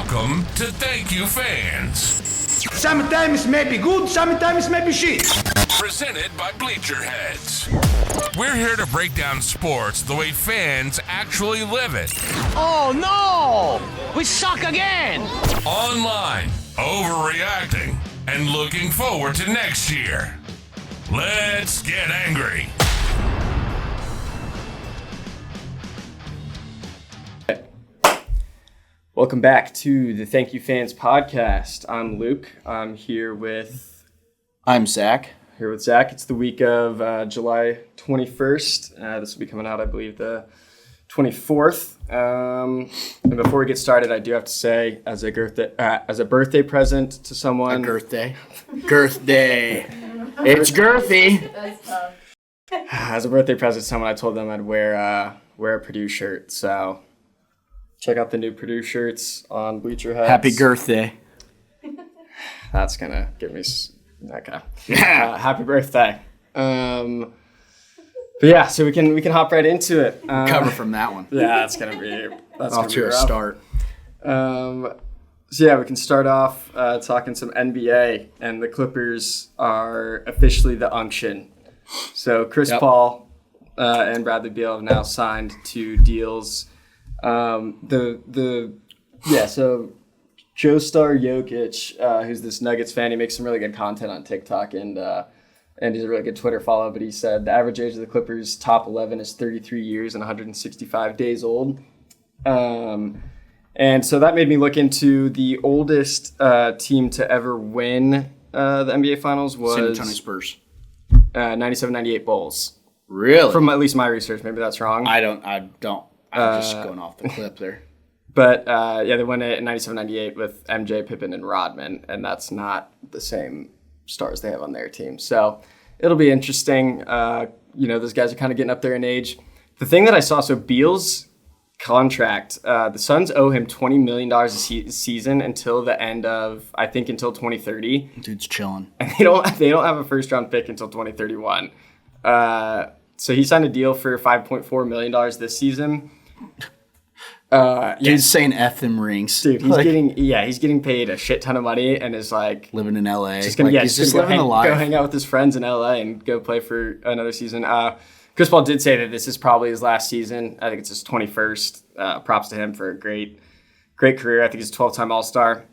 Welcome to Thank You Fans. Sometimes may be good, sometimes may be shit. Presented by Bleacher Heads. We're here to break down sports the way fans actually live it. Oh no! We suck again! Online, overreacting, and looking forward to next year. Let's get angry. Welcome back to the Thank You Fans podcast. I'm Luke. I'm I'm Zach. Here with Zach. It's the week of July 21st. This will be coming out, I believe, the 24th. And before we get started, I do have to say, as a birthday present to someone. Girth day. It's girthy. That's tough. As a birthday present to someone, I told them I'd wear a Purdue shirt. So check out the new Purdue shirts on Bleacher Heads. Happy girth day. That's gonna get me. Okay. Happy birthday. But yeah, so we can hop right into it. Cover from that one. Yeah, that's gonna be Off to a start. So yeah, we can start off talking some NBA, and the Clippers are officially the unction. So Chris Paul and Bradley Beal have now signed 2 deals. So Joestar Jokic, who's this Nuggets fan, he makes some really good content on TikTok and he's a really good Twitter follow, but he said the average age of the Clippers top 11 is 33 years and 165 days old. And so that made me look into the oldest team to ever win the NBA Finals was San Antonio Spurs. 97-98 Bulls. Really? From at least my research, maybe that's wrong. I don't. I'm just going off the clip there. But they won it in 97-98 with MJ, Pippen, and Rodman, and that's not the same stars they have on their team. So it'll be interesting. Those guys are kind of getting up there in age. The thing that I saw, so Beal's contract, the Suns owe him $20 million a season until the end of, I think, until 2030. Dude's chilling. And they don't have a first-round pick until 2031. So he signed a deal for $5.4 million this season. Dude's saying F them rings. Dude, he's getting paid a shit ton of money and is like living in LA. He's just living the life. Go hang out with his friends in LA and go play for another season. Chris Paul did say that this is probably his last season. I think it's his 21st. Props to him for a great career. I think he's a 12-time All-Star.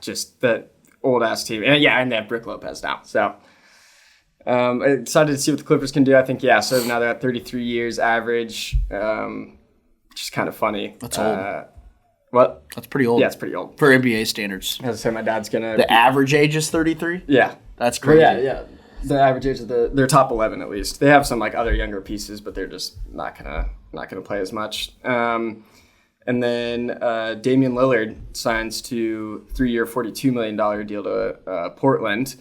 Just the old ass team. And they have Brook Lopez now. So I'm excited to see what the Clippers can do. I think, so now they're at 33 years average. Just kind of funny. That's old. What? That's pretty old. Yeah, it's pretty old. For NBA standards. As I say, my dad's going to... The average age is 33? Yeah. That's crazy. Yeah. The average age of their top 11 at least. They have some other younger pieces, but they're just not gonna play as much. And then Damian Lillard signs to 3-year, $42 million deal to Portland.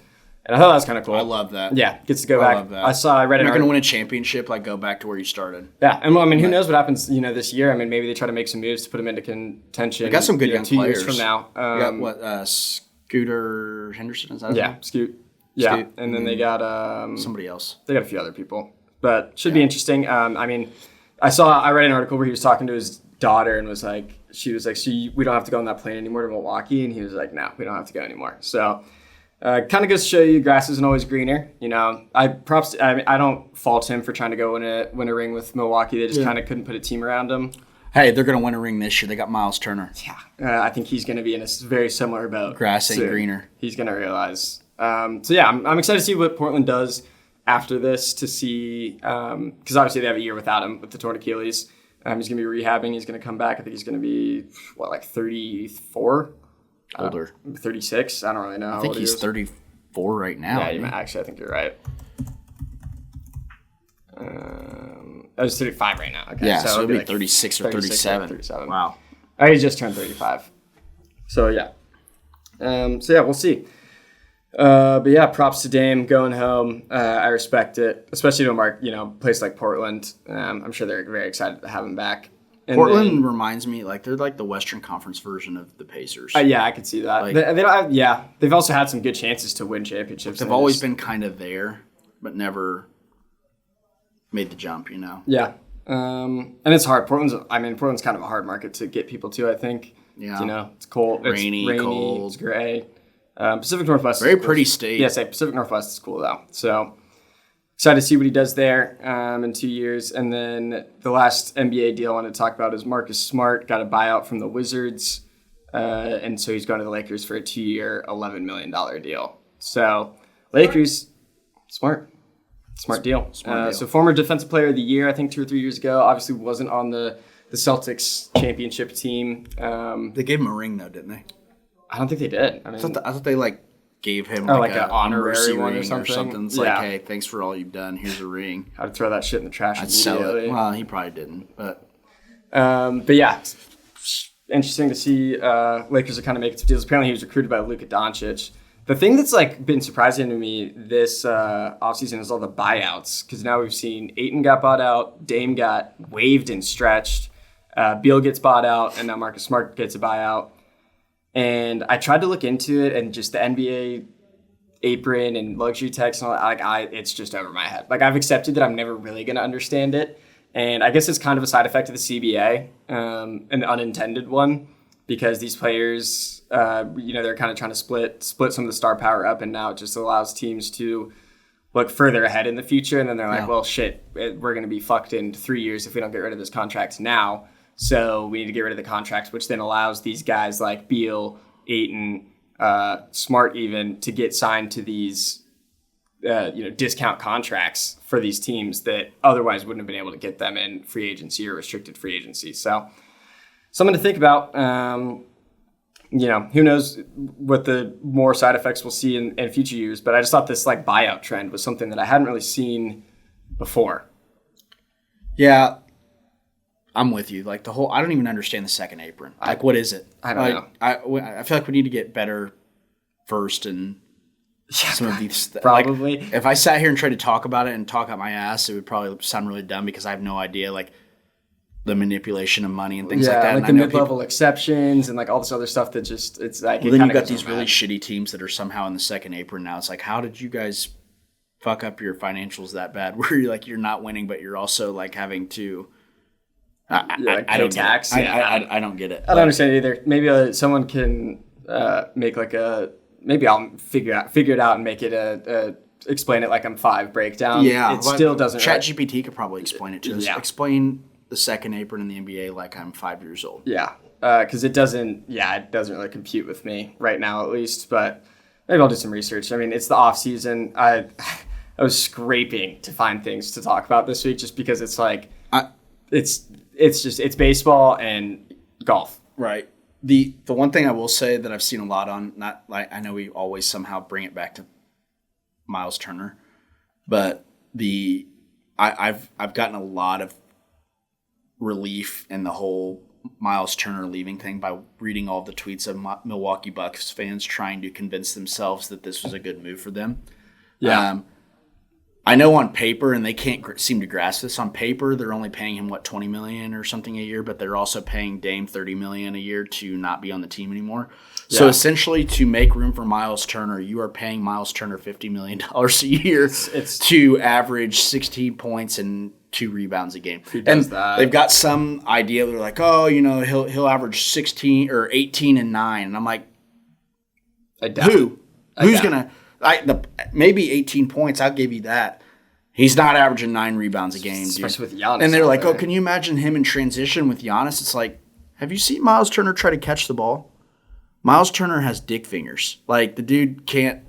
And I thought that was kind of cool. I love that. Yeah, gets to go back. Love that. I read it. You're going to win a championship, go back to where you started. Yeah, and who knows what happens, this year? Maybe they try to make some moves to put them into contention. They got some good young 2 players. years from now. You got Scooter Henderson? Is that his name? Scoot. Yeah, Scoot. and then they got somebody else. They got a few other people, but should be interesting. I read an article where he was talking to his daughter and she was like, so we don't have to go on that plane anymore to Milwaukee, and he was like, no, we don't have to go anymore. So. Kind of goes to show you grass isn't always greener. I don't fault him for trying to go win a ring with Milwaukee. They just kind of couldn't put a team around him. Hey, they're going to win a ring this year. They got Miles Turner. Yeah. I think he's going to be in a very similar boat. Grass ain't greener. He's going to realize. I'm excited to see what Portland does after this to see, because obviously they have a year without him with the torn Achilles. He's going to be rehabbing. He's going to come back. I think he's going to be, 34? Older. 36. I don't really know. I think he's 34 right now. Yeah, actually, I think you're right. I was 35 right now. Okay, yeah, so it'll be 36 or 37. 37. Wow. He just turned 35. So, yeah. We'll see. Props to Dame going home. I respect it, especially to a place like Portland. I'm sure they're very excited to have him back. And Portland reminds me, they're like the Western Conference version of the Pacers. I could see that. They don't have, they've also had some good chances to win championships. They've always been kind of there, but never made the jump, Yeah. And it's hard. Portland's kind of a hard market to get people to, I think. Yeah. You know, it's cold. Rainy, cold. It's gray. Pacific Northwest Very is cool. pretty state. Yeah, Pacific Northwest is cool, though. So excited to see what he does there in 2 years. And then the last NBA deal I wanted to talk about is Marcus Smart got a buyout from the Wizards. And so he's going to the Lakers for a 2-year, $11 million deal. So Lakers, smart deal. So former Defensive Player of the Year, I think 2 or 3 years ago, obviously wasn't on the Celtics championship team. They gave him a ring, though, didn't they? I don't think they did. I thought they gave him like an honorary one ring or something. It's like, hey, thanks for all you've done. Here's a ring. I'd throw that shit in the trash I'd sell immediately. it. Well, he probably didn't, but yeah, interesting to see Lakers are kind of making some deals. Apparently, he was recruited by Luka Doncic. The thing that's been surprising to me this offseason is all the buyouts, because now we've seen Ayton got bought out, Dame got waived and stretched, Beal gets bought out, and now Marcus Smart gets a buyout. And I tried to look into it, and just the NBA Apron and luxury tax and all that, it's just over my head. I've accepted that I'm never really going to understand it. And I guess it's kind of a side effect of the CBA, an unintended one, because these players, they're kind of trying to split some of the star power up, and now it just allows teams to look further ahead in the future. And then they're like, well, shit, we're going to be fucked in 3 years if we don't get rid of this contract now. So we need to get rid of the contracts, which then allows these guys like Beal, Ayton, Smart even to get signed to these discount contracts for these teams that otherwise wouldn't have been able to get them in free agency or restricted free agency. So something to think about. Who knows what the more side effects we'll see in future years, but I just thought this buyout trend was something that I hadn't really seen before. Yeah. I'm with you. I don't even understand the second apron. What is it? I don't know. I feel like we need to get better first and some of these. Probably. If I sat here and tried to talk about it and talk out my ass, it would probably sound really dumb because I have no idea, the manipulation of money and things like that. And the mid-level exceptions and all this other stuff that just, it's like. Well, then you've got these really shitty teams that are somehow in the second apron now. It's how did you guys fuck up your financials that bad where you're not winning, but you're also having to. I don't tax. I don't get it. I don't understand it either. Maybe someone can make maybe I'll figure it out and make it explain it like I'm 5 breakdown. Yeah, it still doesn't. ChatGPT could probably explain it to us. Yeah. Explain the second apron in the NBA like I'm 5 years old. Yeah, because it doesn't really compute with me right now at least. But maybe I'll do some research. I mean, it's the off season. I was scraping to find things to talk about this week just because it's it's baseball and golf. Right. The one thing I will say that I've seen a lot on, I know we always somehow bring it back to Miles Turner, but I've gotten a lot of relief in the whole Miles Turner leaving thing by reading all the tweets of Milwaukee Bucks fans trying to convince themselves that this was a good move for them. Yeah. I know on paper, and they can't seem to grasp this, on paper they're only paying him $20 million or something a year, but they're also paying Dame $30 million a year to not be on the team anymore. Yeah. So essentially, to make room for Miles Turner, you are paying Miles Turner $50 million a year to average 16 points and 2 rebounds a game. They've got some idea. They're like, he'll average 16 or 18 and 9, and I'm like, who's gonna? Maybe 18 points, I'll give you that. He's not averaging 9 rebounds a game, especially with Giannis. And they're like, can you imagine him in transition with Giannis? It's like, have you seen Miles Turner try to catch the ball? Miles Turner has dick fingers. The dude can't,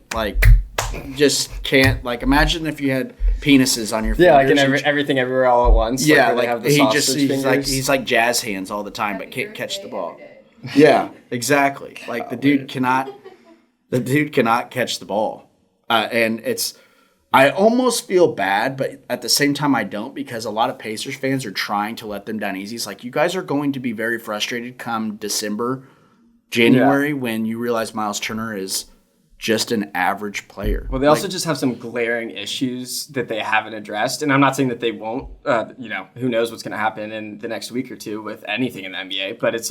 just can't. Imagine if you had penises on your fingers. Yeah, everything everywhere all at once. Yeah, he's like jazz hands all the time, but can't catch the ball. Yeah, exactly. The dude cannot catch the ball. And I almost feel bad, but at the same time I don't, because a lot of Pacers fans are trying to let them down easy. It's you guys are going to be very frustrated come December, January, when you realize Miles Turner is just an average player. Well, they also just have some glaring issues that they haven't addressed. And I'm not saying that they won't, who knows what's going to happen in the next week or two with anything in the NBA, but it's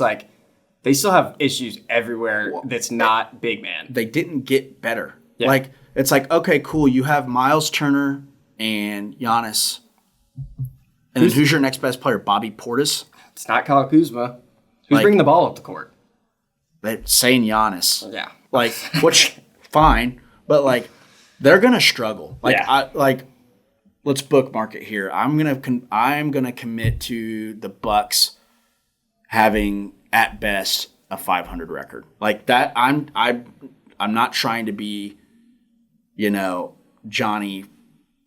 they still have issues everywhere that's not big man. They didn't get better. Yeah. It's okay, cool. You have Miles Turner and Giannis, And then who's your next best player? Bobby Portis? It's not Kyle Kuzma. Who's Like- bringing the ball up the court? They're saying Giannis. Yeah. Like, which, fine. But, like, they're going to struggle. Like, Yeah. Let's bookmark it here. I'm gonna commit to the Bucks having, at best, a 500 record. Like that, I'm not trying to be, Johnny,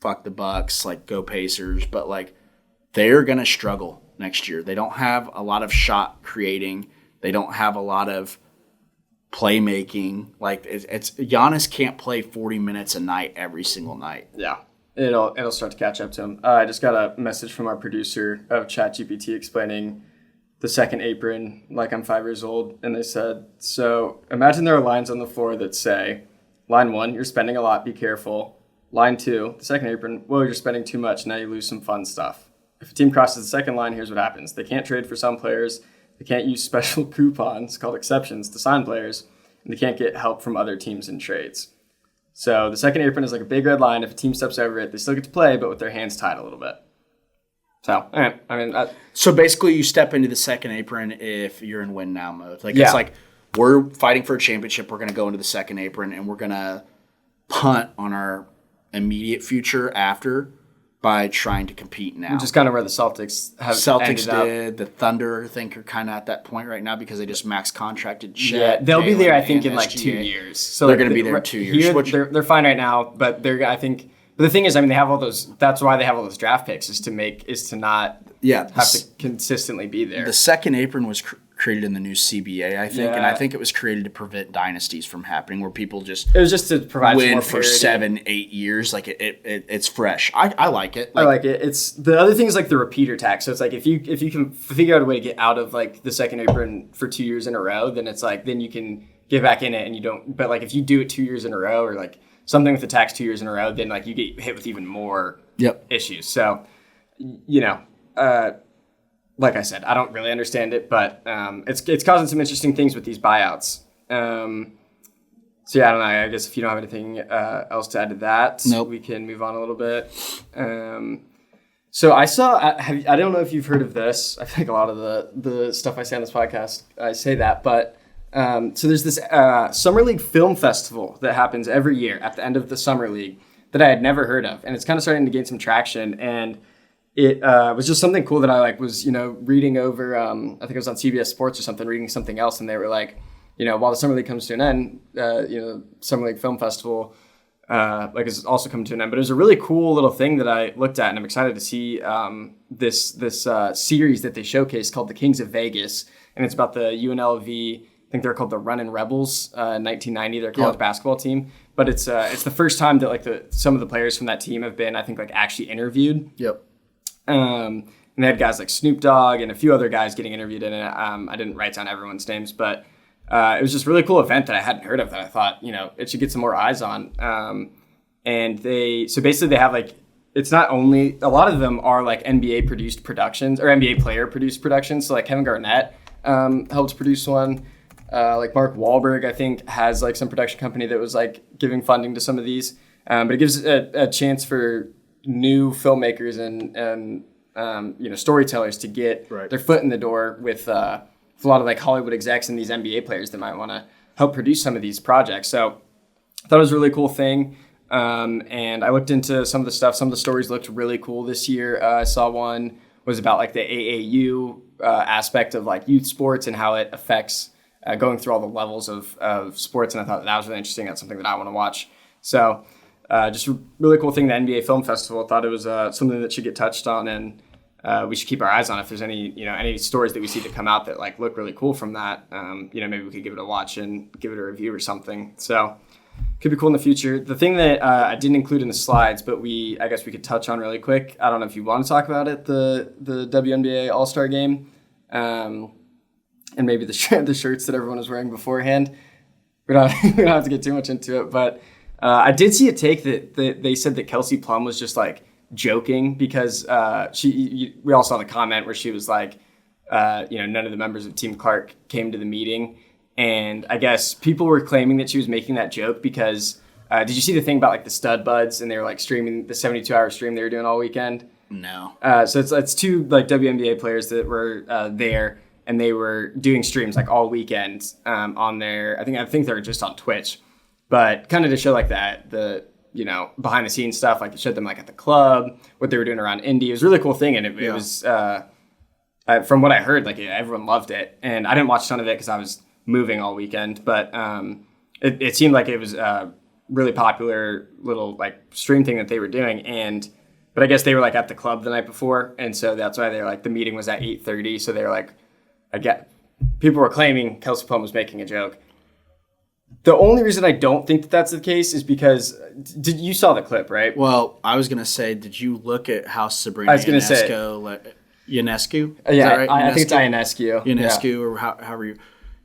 fuck the Bucks, like go Pacers, but like they're gonna struggle next year. They don't have a lot of shot creating. They don't have a lot of playmaking. Like it's Giannis can't play 40 minutes a night every single night. Yeah. It'll start to catch up to him. I just got a message from our producer of ChatGPT explaining the second apron like I'm 5 years old. And they said, so imagine there are lines on the floor that say, line 1, you're spending a lot, be careful. Line 2, the second apron, whoa, you're spending too much, now you lose some fun stuff. If a team crosses the second line, here's what happens. They can't trade for some players. They can't use special coupons called exceptions to sign players. And they can't get help from other teams in trades. So the second apron is like a big red line. If a team steps over it, they still get to play, but with their hands tied a little bit. So, So basically, you step into the second apron if you're in win now mode. Like Yeah. It's like we're fighting for a championship. We're going to go into the second apron and we're going to punt on our immediate future after by trying to compete now. just kind of where the Celtics have Celtics ended up. did. The Thunder, I think, are kind of at that point right now because they just max contracted shit. Yeah, they'll be there, I think, and in like SGA. 2 years. So They're like, gonna be there in 2 years, Here, which- they're fine right now, but I think. But the thing is, I mean, they have all those. That's why they have all those draft picks is to not Yeah, have to consistently be there. the second apron was created in the new CBA, I think, and Yeah. I think it was created to prevent dynasties from happening where people just It was just to provide some win more for parity. 7-8 years. Like it's fresh. I like it. I like it. It's the other thing is like the repeater tax. So it's like if you can figure out a way to get out of like the second apron for 2 years in a row, then it's like then you can get back in it and you don't. But like if you do it 2 years in a row or like something with the tax 2 years in a row, then like you get hit with even more issues. So like I said, I don't really understand it, but it's causing some interesting things with these buyouts. So yeah, I don't know. I guess if you don't have anything else to add to that, Nope. we can move on a little bit. So I saw. I don't know if you've heard of this. I think a lot of the stuff I say on this podcast, I say that, but so there's this Summer League Film Festival that happens every year at the end of the Summer League that I had never heard of, and it's kind of starting to gain some traction. And it was just something cool that I was reading over. I think it was on CBS Sports or something, reading something else, and they were like, while the Summer League comes to an end, Summer League Film Festival is also coming to an end. But it was a really cool little thing that I looked at, and I'm excited to see this series that they showcased called The Kings of Vegas, and it's about the UNLV. I think they're called the Runnin' Rebels, 1990, their college basketball team. But it's the first time that some of the players from that team have been, I think, actually interviewed. Yep. And they had guys like Snoop Dogg and a few other guys getting interviewed in it. I didn't write down everyone's names, but it was just a really cool event that I hadn't heard of that I thought, it should get some more eyes on. And so basically they have it's not only, a lot of them are like NBA produced productions or NBA player produced productions. So like Kevin Garnett helped produce one. Like Mark Wahlberg, I think, has like some production company that was like giving funding to some of these. But it gives a chance for new filmmakers and storytellers to get their foot in the door with a lot of like Hollywood execs and these NBA players that might want to help produce some of these projects. So I thought it was a really cool thing. And I looked into some of the stuff. Some of the stories looked really cool this year. I saw one was about like the AAU aspect of like youth sports and how it affects going through all the levels of sports. And I thought that was really interesting. That's something that I want to watch. So just a really cool thing, the NBA Film Festival. I thought it was something that should get touched on, and we should keep our eyes on if there's any stories that we see that come out that like look really cool from that. Maybe we could give it a watch and give it a review or something. So could be cool in the future. The thing that I didn't include in the slides, but I guess we could touch on really quick. I don't know if you want to talk about it, the WNBA All-Star Game, and maybe the shirts that everyone was wearing beforehand. We don't have to get too much into it, but I did see a take that they said that Kelsey Plum was just like joking because we all saw the comment where she was like, none of the members of Team Clark came to the meeting. And I guess people were claiming that she was making that joke because did you see the thing about like the stud buds and they were like streaming the 72-hour stream they were doing all weekend? No. So it's two like WNBA players that were there, and they were doing streams like all weekend on their. I think they were just on Twitch, but kind of to show like the behind the scenes stuff. Like it showed them like at the club, what they were doing around Indy. It was a really cool thing, and it was from what I heard, like everyone loved it. And I didn't watch a ton of it because I was moving all weekend, but it seemed like it was a really popular little like stream thing that they were doing. But I guess they were like at the club the night before, and so that's why they were like the meeting was at 8:30. So they were like, people were claiming Kelsey Plum was making a joke. The only reason I don't think that that's the case is because you saw the clip, right? Well, I was gonna say, did you look at how Sabrina Ionescu? Yeah, right? I think it's Ionescu. Ionescu, or however you.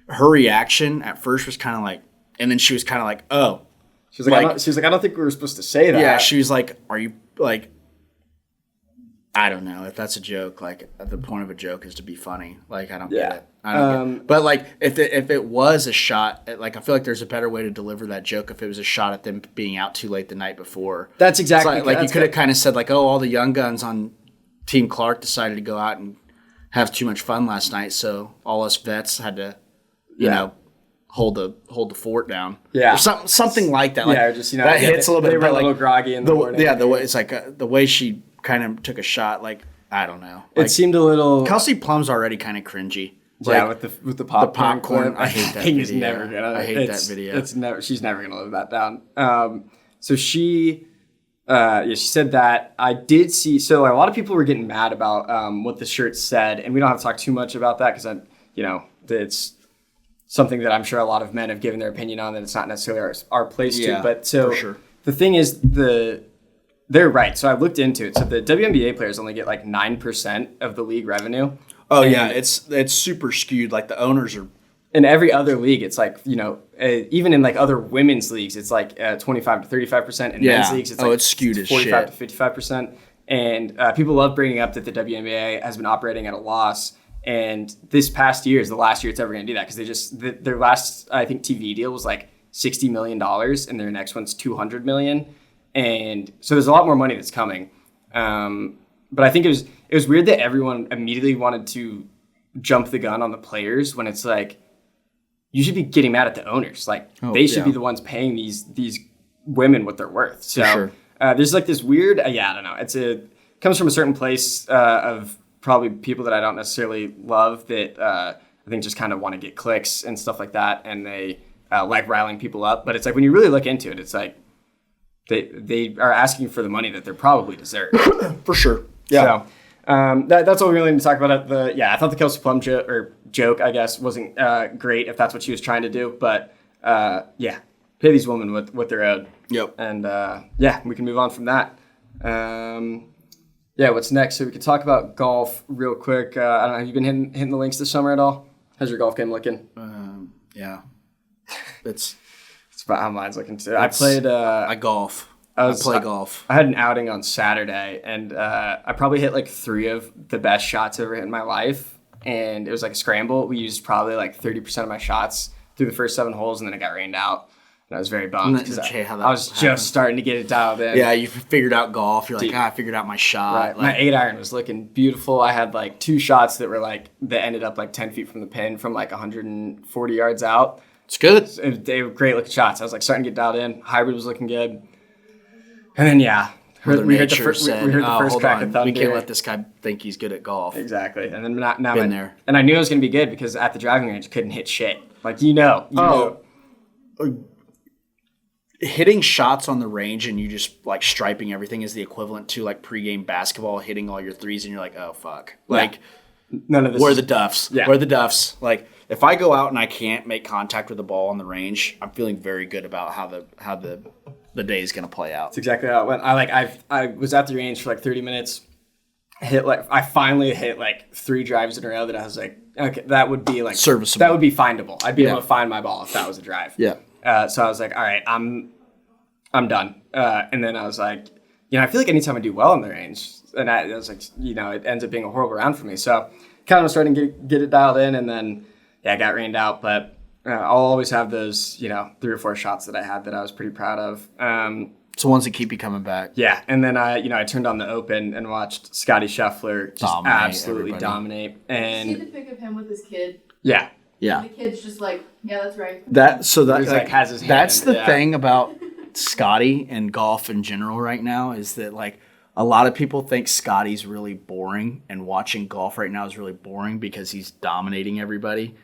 Her reaction at first was kind of like, and then she was kind of like, oh. She was like, I don't think we were supposed to say that. Yeah, she was like, are you like? I don't know if that's a joke. Like the point of a joke is to be funny. Like I don't get it. I don't get it. But like if it was a shot, like I feel like there's a better way to deliver that joke if it was a shot at them being out too late the night before. That's exactly like you could have kind of said like, oh, all the young guns on Team Clark decided to go out and have too much fun last night, so all us vets had to, you know, hold the fort down. Yeah, or something like that. Like, yeah, or just that hits a little bit. They were a little groggy in the morning. Yeah, the way it's like the way she kind of took a shot. Like I don't know. Like, it seemed a little. Kelsey Plum's already kind of cringy. Yeah, like, with the popcorn. I hate that video. I hate that video. She's never gonna live that down. So she said that. I did see. So a lot of people were getting mad about what the shirt said, and we don't have to talk too much about that because it's something that I'm sure a lot of men have given their opinion on. That it's not necessarily our place to. But so for sure. The thing is they're right. So I looked into it. So the WNBA players only get like 9% of the league revenue. Oh, yeah. It's super skewed. Like the owners are. In every other league, it's like, even in like other women's leagues, it's like 25 to 35%. In men's leagues, it's like it's skewed as 45 to 55%. And people love bringing up that the WNBA has been operating at a loss. And this past year is the last year it's ever going to do that because their last, I think, TV deal was like $60 million and their next one's $200 million. And so there's a lot more money that's coming. But I think it was weird that everyone immediately wanted to jump the gun on the players when it's like, you should be getting mad at the owners. Like they should be the ones paying these women what they're worth. So sure. There's like this weird, I don't know. It comes from a certain place of probably people that I don't necessarily love that I think just kind of want to get clicks and stuff like that. And they like riling people up. But it's like when you really look into it, it's like they are asking for the money that they're probably deserved. For sure. Yeah. So that's what we really need to talk about. I thought the Kelsey Plum joke, I guess, wasn't great if that's what she was trying to do. But pay these women what they're owed. Yep. And we can move on from that. What's next? So we could talk about golf real quick. I don't know. Have you been hitting the links this summer at all? How's your golf game looking? Yeah. It's about how mine's looking too. I played. I golf. I play golf. I had an outing on Saturday, and I probably hit like 3 of the best shots I've ever hit in my life. And it was like a scramble. We used probably like 30% of my shots through the first 7 holes, and then it got rained out. And I was very bummed because I was just starting to get it dialed in. Yeah, you figured out golf. You're like, I figured out my shot. Right. My 8-iron was looking beautiful. I had like 2 shots that ended up like 10 feet from the pin from like 140 yards out. It's good. They were great looking shots. I was like starting to get dialed in. Hybrid was looking good. And then, we heard the first crack of thunder. We can't let this guy think he's good at golf. Exactly. And then now there. And I knew it was going to be good because at the driving range, I couldn't hit shit. Like, hitting shots on the range and you just like striping everything is the equivalent to like pregame basketball, hitting all your threes and you're like, oh, fuck. Like, none of this. Where are the duffs? Yeah. Where are the duffs? Like, if I go out and I can't make contact with the ball on the range, I'm feeling very good about how the day is going to play out. That's exactly how it went. I was at the range for like 30 minutes. I finally hit like 3 drives in a row that I was like, okay, that would be like serviceable. That would be findable. I'd be able to find my ball if that was a drive. Yeah. So I was like, all right, I'm done. And then I was like, I feel like anytime I do well on the range, and I was like, it ends up being a horrible round for me. So kind of starting to get it dialed in, and then I got rained out, but I'll always have those, 3 or 4 shots that I had that I was pretty proud of. It's the ones that keep you coming back. Yeah, and then I turned on the Open and watched Scottie Scheffler just absolutely dominate. And did you see the pic of him with his kid? Yeah. Yeah. And the kid's just like, yeah, that's right. He's like has his hand. That's the thing about Scottie and golf in general right now is that like a lot of people think Scottie's really boring, and watching golf right now is really boring because he's dominating everybody.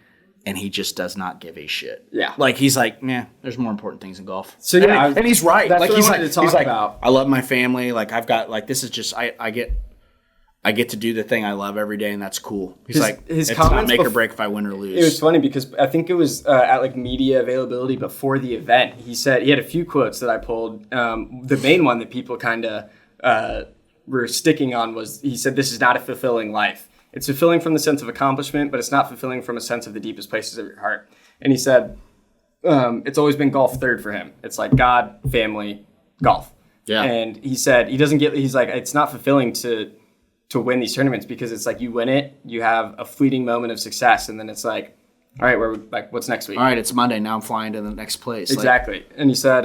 And he just does not give a shit. Yeah. Like, he's like, there's more important things in golf. So, yeah. And he's right. That's like, what he's I wanted to talk about. I love my family. Like, I've got, like, this is just, I get to do the thing I love every day, and that's cool. He's his it's not make or break if I win or lose. It was funny because I think it was at, like, media availability before the event. He said, he had a few quotes that I pulled. The main one that people kind of were sticking on was, he said, this is not a fulfilling life. It's fulfilling from the sense of accomplishment, but it's not fulfilling from a sense of the deepest places of your heart. And he said, it's always been golf third for him. It's like God, family, golf. Yeah. And he said he's like, it's not fulfilling to win these tournaments because it's like you win it, you have a fleeting moment of success, and then it's like, all right, what's next week? All right, it's Monday. Now I'm flying to the next place. Exactly. And he said,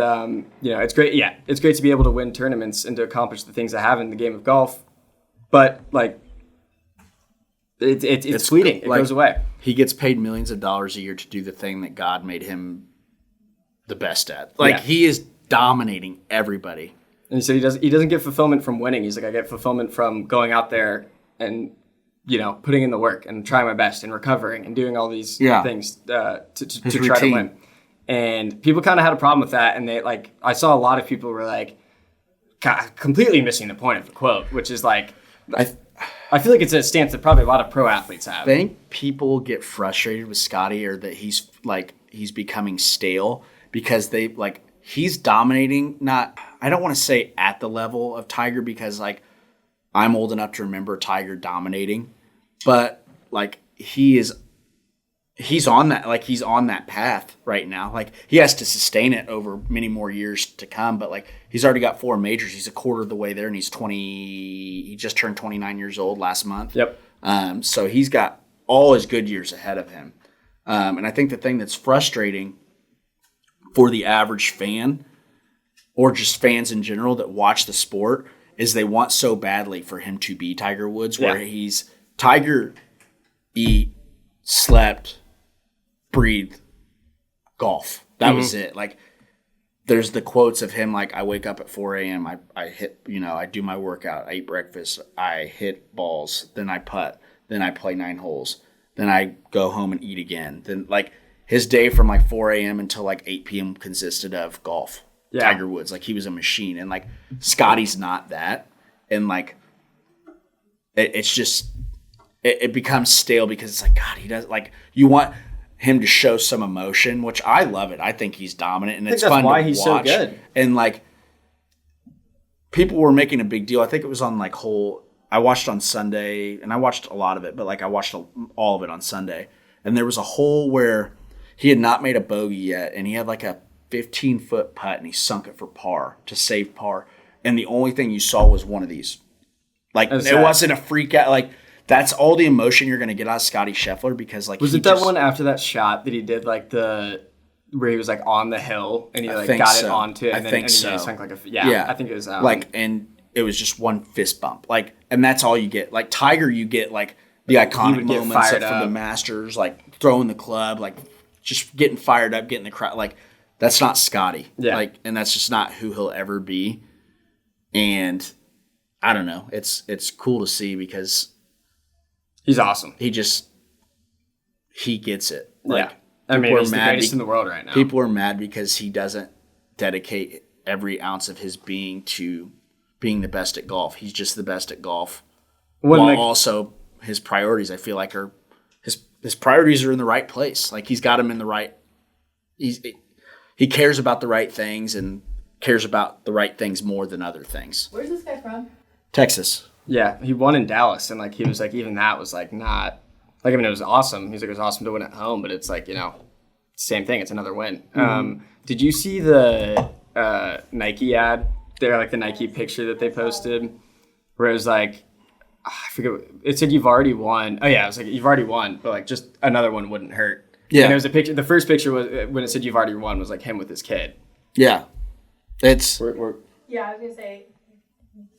it's great. Yeah, it's great to be able to win tournaments and to accomplish the things I have in the game of golf. But like, it's fleeting. It goes away. He gets paid millions of dollars a year to do the thing that God made him the best at. Like, he is dominating everybody. And he said he doesn't get fulfillment from winning. He's like, I get fulfillment from going out there and, putting in the work and trying my best and recovering and doing all these things to try to win. And people kind of had a problem with that. And I saw a lot of people were like completely missing the point of the quote, which is like, I feel like it's a stance that probably a lot of pro athletes have. I think people get frustrated with Scottie or that he's becoming stale because he's dominating, I don't want to say at the level of Tiger because I'm old enough to remember Tiger dominating, but he's on that path right now. He has to sustain it over many more years to come, but he's already got 4 majors. He's a quarter of the way there, and he just turned 29 years old last month. Yep. So he's got all his good years ahead of him. And I think the thing that's frustrating for the average fan or just fans in general that watch the sport is they want so badly for him to be Tiger Woods, where he's Tiger, eat, slept, breathe, golf. That was it. There's the quotes of him, I wake up at 4 a.m., I hit, I do my workout, I eat breakfast, I hit balls, then I putt, then I play 9 holes, then I go home and eat again. Then, his day from 4 a.m. until 8 p.m. consisted of golf. Yeah. Tiger Woods, he was a machine. And Scottie's not that. And it's just, it becomes stale because it's God, he does, you want him to show some emotion, which I love it. I think he's dominant and it's fun to watch. That's why he's so good. And people were making a big deal. I think it was on I watched on Sunday, and I watched a lot of it, but I watched all of it on Sunday. And there was a hole where he had not made a bogey yet, and he had a 15-foot putt, and he sunk it for par to save par. And the only thing you saw was one of these. It wasn't a freak out. That's all the emotion you're going to get out of Scottie Scheffler because was it that one after that shot that he did where he was on the hill and he got it onto it and then he sunk I think it was and it was just one fist bump and that's all you get. Tiger, you get the iconic moments from the Masters, throwing the club, just getting fired up, getting the crowd. That's not Scottie. Yeah. And that's just not who he'll ever be. And I don't know. It's cool to see because he's awesome. He gets it. He's the greatest in the world right now. People are mad because he doesn't dedicate every ounce of his being to being the best at golf. He's just the best at golf. While also his priorities, I feel are his priorities are in the right place. He's got them in the right. He cares about the right things and cares about the right things more than other things. Where's this guy from? Texas. Yeah, he won in Dallas, and he was even that was not it was awesome. He's it was awesome to win at home, but it's same thing. It's another win. Mm-hmm. Did you see the Nike ad? They're the Nike picture that they posted, where it was I forget. It said you've already won. Oh yeah, it was you've already won, but just another one wouldn't hurt. Yeah, and it was a picture. The first picture was when it said you've already won was him with his kid. Yeah, it's Yeah, I was gonna say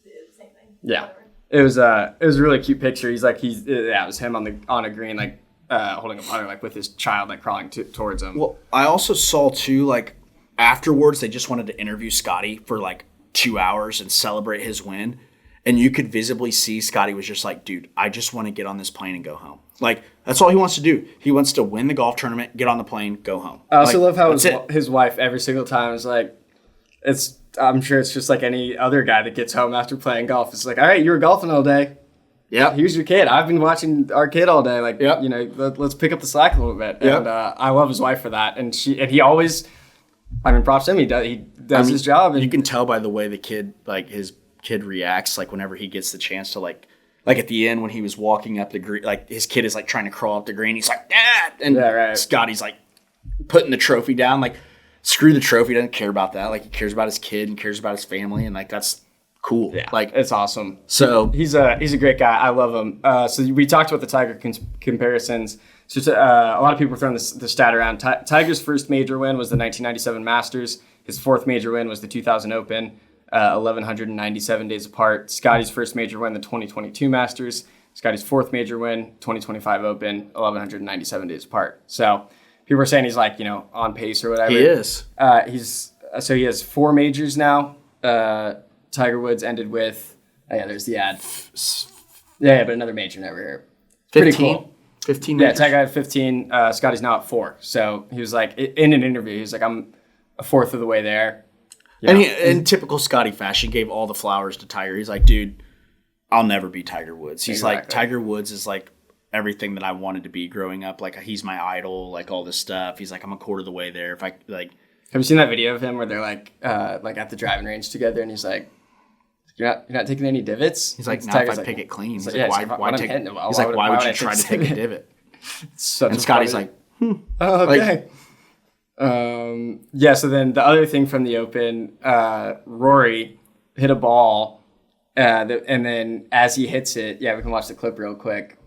the same thing. Yeah. Whatever. It was a really cute picture. It was him on a green, like holding a putter, like with his child like crawling towards him. Well, I also saw too, like afterwards, they just wanted to interview Scottie for like 2 hours and celebrate his win. And you could visibly see Scottie was just like, dude, I just want to get on this plane and go home. Like, that's all he wants to do. He wants to win the golf tournament, get on the plane, go home. I also love how that's his wife every single time is like, I'm sure it's just like any other guy that gets home after playing golf. It's like, all right, you were golfing all day. Yeah. Here's your kid. I've been watching our kid all day. Like, Yep. you know, let's pick up the slack a little bit. Yep. And I love his wife for that. And he always, I mean, props to him. He does his job. And You can tell by the way the kid, like his kid reacts, like whenever he gets the chance to like at the end when he was walking up the green, like his kid is like trying to crawl up the green. He's like, Dad! And Yeah, right. Scotty's like putting the trophy down. Like, screw the trophy. Doesn't care about that. Like, he cares about his kid and cares about his family. And like, that's cool. Yeah, Like, it's awesome. so He's a great guy. I love him. So we talked about the Tiger comparisons. So a lot of people are throwing the stat around. Tiger's first major win was the 1997 Masters. His fourth major win was the 2000 Open, 1,197 days apart. Scottie's first major win, the 2022 Masters. Scottie's fourth major win, 2025 Open, 1,197 days apart. So people are saying he's like, you know, on pace or whatever. he is. He has 4 majors now. Tiger Woods ended with, there's the ad. Yeah, but another major never here. Pretty 15? cool. 15 Yeah, majors? Tiger had 15. Scottie's now at 4. So he was like, in an interview, he was like, I'm a fourth of the way there. You And know, he, in typical Scottie fashion, gave all the flowers to Tiger. He's like, dude, I'll never be Tiger Woods. He's like, Exactly. Tiger Woods is like everything that I wanted to be growing up. Like, he's my idol, like all this stuff. He's like, I'm a quarter of the way there. If I like, have you seen that video of him where they're like at the driving range together, and he's like, you're not taking any divots? he's like, And now if Tiger's I pick it clean, he's like, like, yeah, why, he's like, why when I'm take? hitting it, He's like, why would you try to take a divot? Such And a Scotty's funny- like, Oh, okay. So then the other thing from the Open, Rory hit a ball, and then as he hits it, we can watch the clip real quick.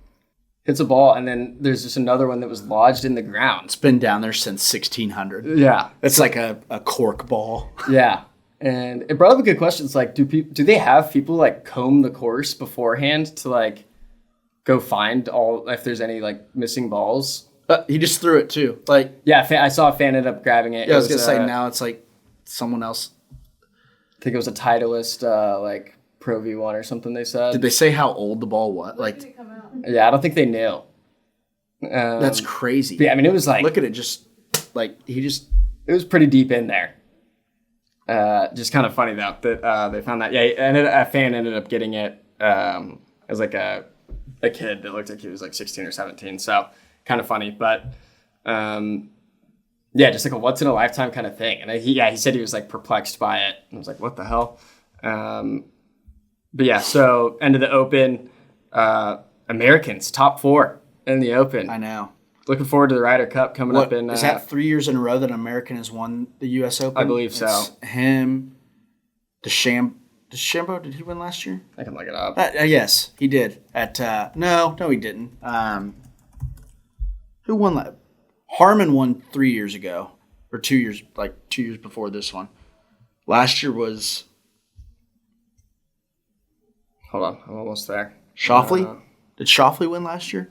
Hits a ball, and then there's just another one that was lodged in the ground. it's been down there since 1600. Yeah, It's like a cork ball. yeah. And it brought up a good question. It's like, do they have people like comb the course beforehand to like go find if there's any like missing balls? He just threw it too. Like, Yeah, I saw a fan end up grabbing it. yeah, I It was gonna say I now it's like someone else. think it was a Titleist like Pro V1 or something. They said. Did they say how old the ball was? When did Like, it come out? Yeah, I don't think they knew. that's crazy. But yeah, I mean, it was like Look at it, just like he just. it was pretty deep in there. Just kind of funny though that they found that. Yeah, and a fan ended up getting it as like a kid that looked like he was like 16 or 17. So kind of funny, but just like a once in a lifetime kind of thing. And he said he was like perplexed by it. I was like, what the hell? But yeah, so end of the Open, Americans top 4 in the Open. I know. Looking forward to the Ryder Cup coming up in. Is that 3 years in a row that an American has won the U.S. Open? I believe so. It's him, DeChambeau, did he win last year? I can look it up. Yes, he did. No, he didn't. Who won that? Harmon won 3 years ago, or 2 years, like 2 years before this one. Last year was Hold on, I'm almost there. Schauffele. Did Schauffele win last year?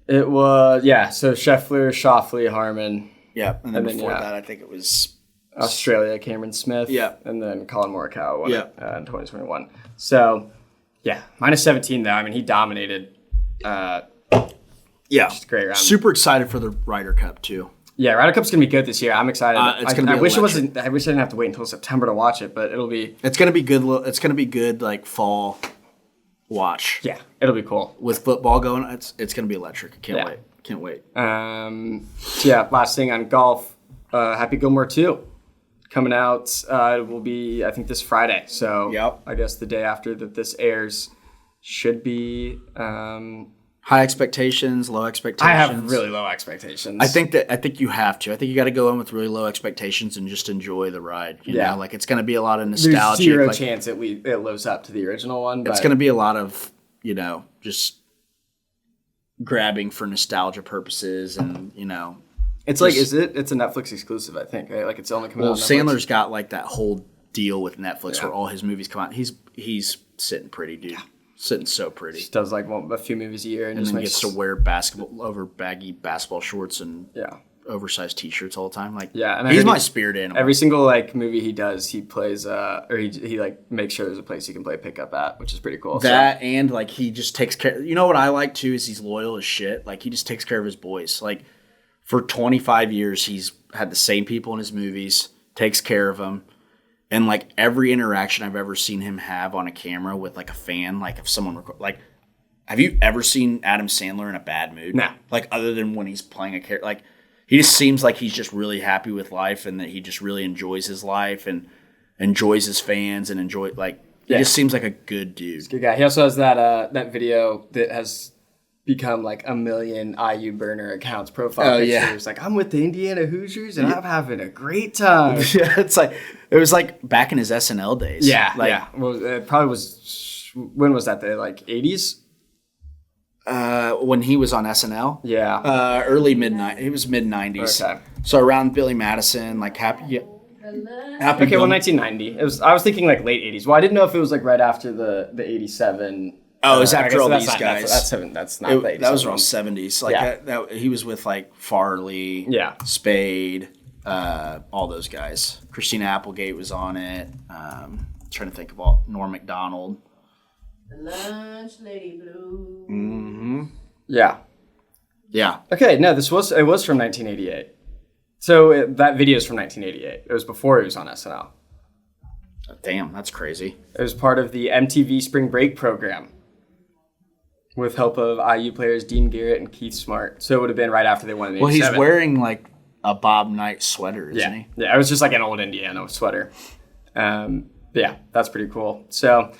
It was so Scheffler, Schauffele, Harmon, Yeah, and then And then, before yeah. that, I think it was. Australia, Cameron Smith, Yeah. and then Colin Morikawa won Yeah. it in 2021. So minus 17 though. I mean, he dominated. Yeah, Great round. super excited for the Ryder Cup too. Yeah, Ryder Cup's gonna be good this year. I'm excited. It's gonna be I wish it electric. wasn't. I wish I didn't have to wait until September to watch it, but it'll be. It's gonna be good. It's gonna be good, like fall watch. Yeah, it'll be cool. With football going, it's gonna be electric. Yeah. Can't wait. Last thing on golf. Happy Gilmore 2 coming out. It will be, I think, this Friday. So Yep. I guess the day after that this airs should be. High expectations, low expectations. I have really low expectations. I think you have to. I think you got to go in with really low expectations and just enjoy the ride. You know, like it's going to be a lot of there's nostalgia. zero like, chance it lives up to the original one. it's But going to be a lot of just grabbing for nostalgia purposes, and it's like it's a Netflix exclusive. I think right? Like it's only coming well, out on Netflix. Sandler's got like that whole deal with Netflix where all his movies come out. He's sitting pretty, dude. Sitting so pretty. He does like a few movies a year and just then gets to wear baggy basketball shorts and oversized T-shirts all the time. Like, and he's my spirit animal. Every single like movie he does, he plays or he like makes sure there's a place he can play pickup at, which is pretty cool. And like he just takes care. You know what I like too is he's loyal as shit. Like he just takes care of his boys. Like for 25 years, he's had the same people in his movies, takes care of them. And like every interaction I've ever seen him have on a camera with like a fan, like if someone like, have you ever seen Adam Sandler in a bad mood? No. Like other than when he's playing a character, like he just seems like he's just really happy with life and that he just really enjoys his life and enjoys his fans and he just seems like a good dude. He's a good guy. He also has that video that has become like 1 million IU burner accounts profile pictures. Yeah. Like, I'm with the Indiana Hoosiers and I'm having a great time. It was like back in his SNL days. Well, it probably was. When was that? The like 80s. When he was on SNL. Yeah. Early He was mid 90s. Okay. So around Billy Madison, like happy. Okay, well, 1990. I was thinking like late 80s. Well, I didn't know if it was like right after the 87. Oh, it was after all these guys. That's not the 87. That was around 70s. Like that, he was with like Farley, Spade, all those guys. Christina Applegate was on it. Trying to think of Norm Macdonald. The Lunch Lady Blue. Mm-hmm. Yeah. Yeah. Okay, no, it was from 1988. So that video is from 1988. It was before he was on SNL. Damn, that's crazy. It was part of the MTV Spring Break program with help of IU players Dean Garrett and Keith Smart. So it would have been right after they won the 87. Well, he's wearing like a Bob Knight sweater, isn't he? Yeah, it was just like an old Indiana sweater. Yeah, that's pretty cool. So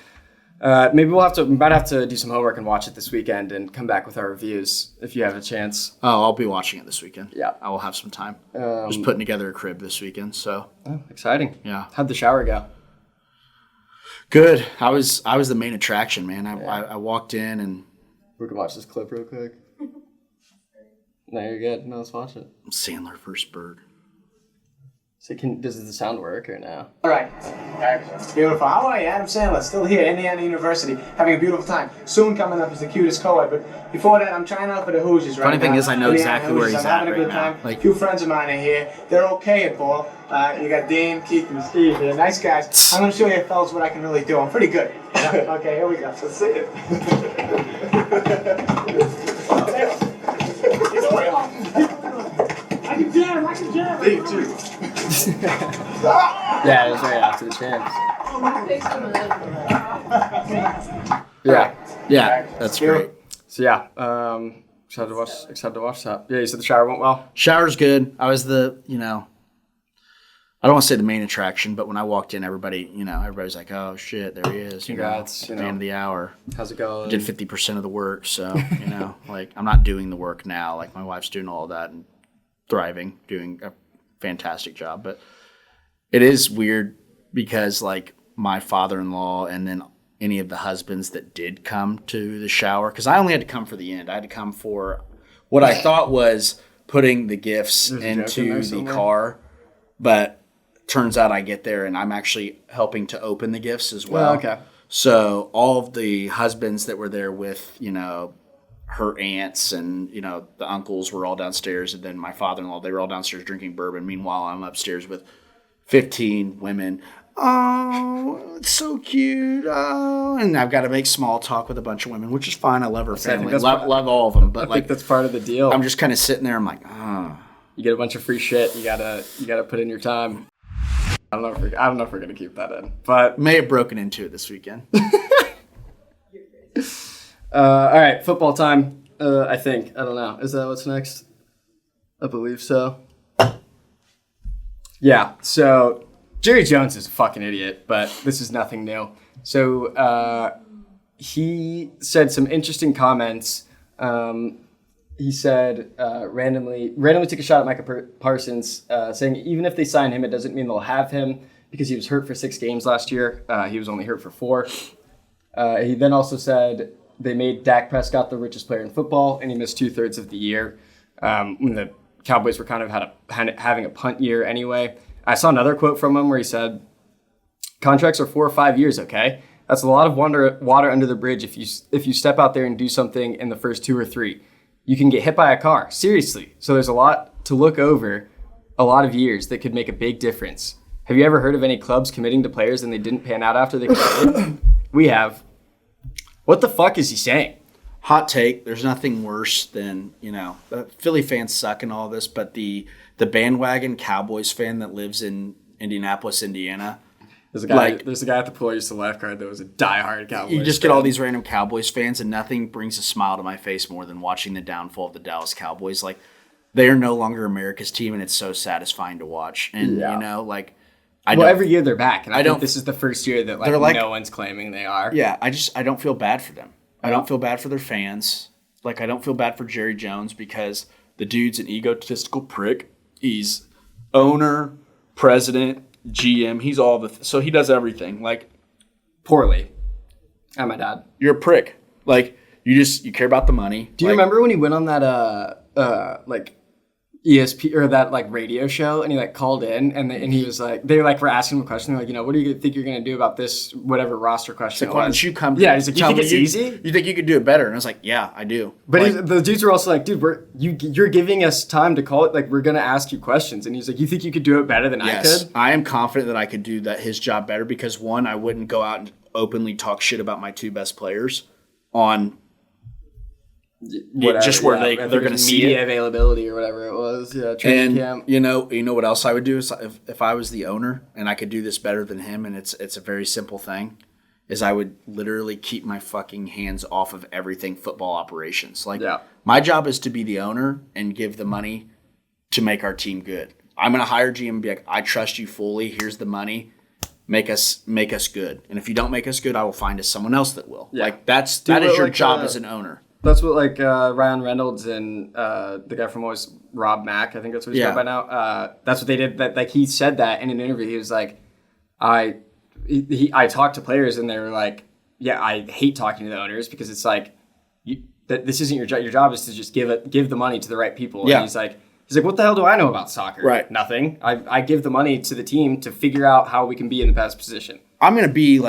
maybe we might have to do some homework and watch it this weekend and come back with our reviews if you have a chance. Oh, I'll be watching it this weekend. Yeah. I will have some time. Just putting together a crib this weekend, so. Oh, exciting. Yeah. How'd the shower go? Good. I was the main attraction, man. I walked in and... We can watch this clip real quick. No, you're good. No, let's watch it. Sandler first bird. So does the sound work or no? All right. Beautiful. How are you? Adam Sandler, still here, Indiana University, having a beautiful time. Soon coming up is the cutest co-ed, but before that, I'm trying out for the Hoosiers right now. Funny thing is, I know Indiana exactly where Hoosiers. he's I'm having at a good right now. time. A few friends of mine are here. They're okay at ball. You got Dane, Keith, and Steve here. Nice guys. I'm going to show you fellas what I can really do. I'm pretty good. Okay, here we go. Let's see it. I can jam. Dave, too. Yeah, it was right after the champs. Yeah, that's great. So yeah, excited to watch that. Yeah, you said the shower went well? Shower's good. I was I don't want to say the main attraction, but when I walked in, everybody's like, oh shit, there he is. Congrats. At the end of the hour. How's it going? Did 50% of the work, so, like I'm not doing the work now. Like my wife's doing all that and thriving, doing a fantastic job. But it is weird because like my father-in-law and then any of the husbands that did come to the shower, because I only had to come for the end. I had to come for what I thought was putting the gifts into the car, but turns out I get there and I'm actually helping to open the gifts as well. Oh, okay. So all of the husbands that were there with, her aunts and, the uncles were all downstairs. And then my father-in-law, they were all downstairs drinking bourbon. Meanwhile, I'm upstairs with 15 women. Oh, it's so cute. Oh, and I've got to make small talk with a bunch of women, which is fine. I love her family. Love all of them. But I think that's part of the deal. I'm just kind of sitting there. I'm like, oh. You get a bunch of free shit. You gotta put in your time. I don't know if we're gonna keep that in, but may have broken into it this weekend. All right, football time. I think. I don't know. Is that what's next? I believe so. Yeah. So Jerry Jones is a fucking idiot, but this is nothing new. So he said some interesting comments. He said randomly took a shot at Micah Parsons, saying even if they sign him, it doesn't mean they'll have him because he was hurt for 6 games last year. He was only hurt for 4. He then also said they made Dak Prescott the richest player in football, and he missed 2/3 of the year when the Cowboys were kind of having a punt year anyway. I saw another quote from him where he said contracts are 4 or 5 years. Okay, that's a lot of water under the bridge. If you step out there and do something in the first 2 or 3, you can get hit by a car. Seriously. So there's a lot to look over, a lot of years that could make a big difference. Have you ever heard of any clubs committing to players and they didn't pan out after they committed? We have. What the fuck is he saying? Hot take. There's nothing worse than, the Philly fans suck and all this, but the bandwagon Cowboys fan that lives in Indianapolis, Indiana. There's a guy at the pool I used to lifeguard that was a diehard Cowboys You just get all these random Cowboys fans, and nothing brings a smile to my face more than watching the downfall of the Dallas Cowboys. Like, they are no longer America's team, and it's so satisfying to watch. And, every year they're back, and I think this is the first year that no one's claiming they are. Yeah, I don't feel bad for them. I don't feel bad for their fans. Like, I don't feel bad for Jerry Jones because the dude's an egotistical prick. He's owner, president, GM. He's all so he does everything. Like, poorly. I'm my dad. You're a prick. Like, you care about the money. Do you remember when he went on that ESP or that radio show and he called in and he was they were asking him a question what do you think you're gonna do about this whatever roster question? Why don't you come? Yeah, he's like, you think it's easy? You think you could do it better? And I was like, yeah, I do. But the dudes were also like, dude, you're giving us time to call it. We're gonna ask you questions, and he's like, you think you could do it better than I could? I am confident that I could do his job better because one, I wouldn't go out and openly talk shit about my 2 best players on. Whatever, just where they're going to see media availability or whatever it was. Yeah, training camp. You know what else I would do is if I was the owner and I could do this better than him, and it's a very simple thing, is I would literally keep my fucking hands off of everything football operations. My job is to be the owner and give the money to make our team good. I'm going to hire GM and be like, I trust you fully. Here's the money. Make us good. And if you don't make us good, I will find us someone else that will. Yeah. That is your job as an owner. That's what Ryan Reynolds and the guy from Rob Mack, I think that's what he's called by now. That's what they did. That he said that in an interview. He was like, I talked to players and they were like, yeah, I hate talking to the owners because it's that this isn't your job. Your job is to just give the money to the right people. Yeah. And he's like, what the hell do I know about soccer? Right. Nothing. I give the money to the team to figure out how we can be in the best position. I'm gonna be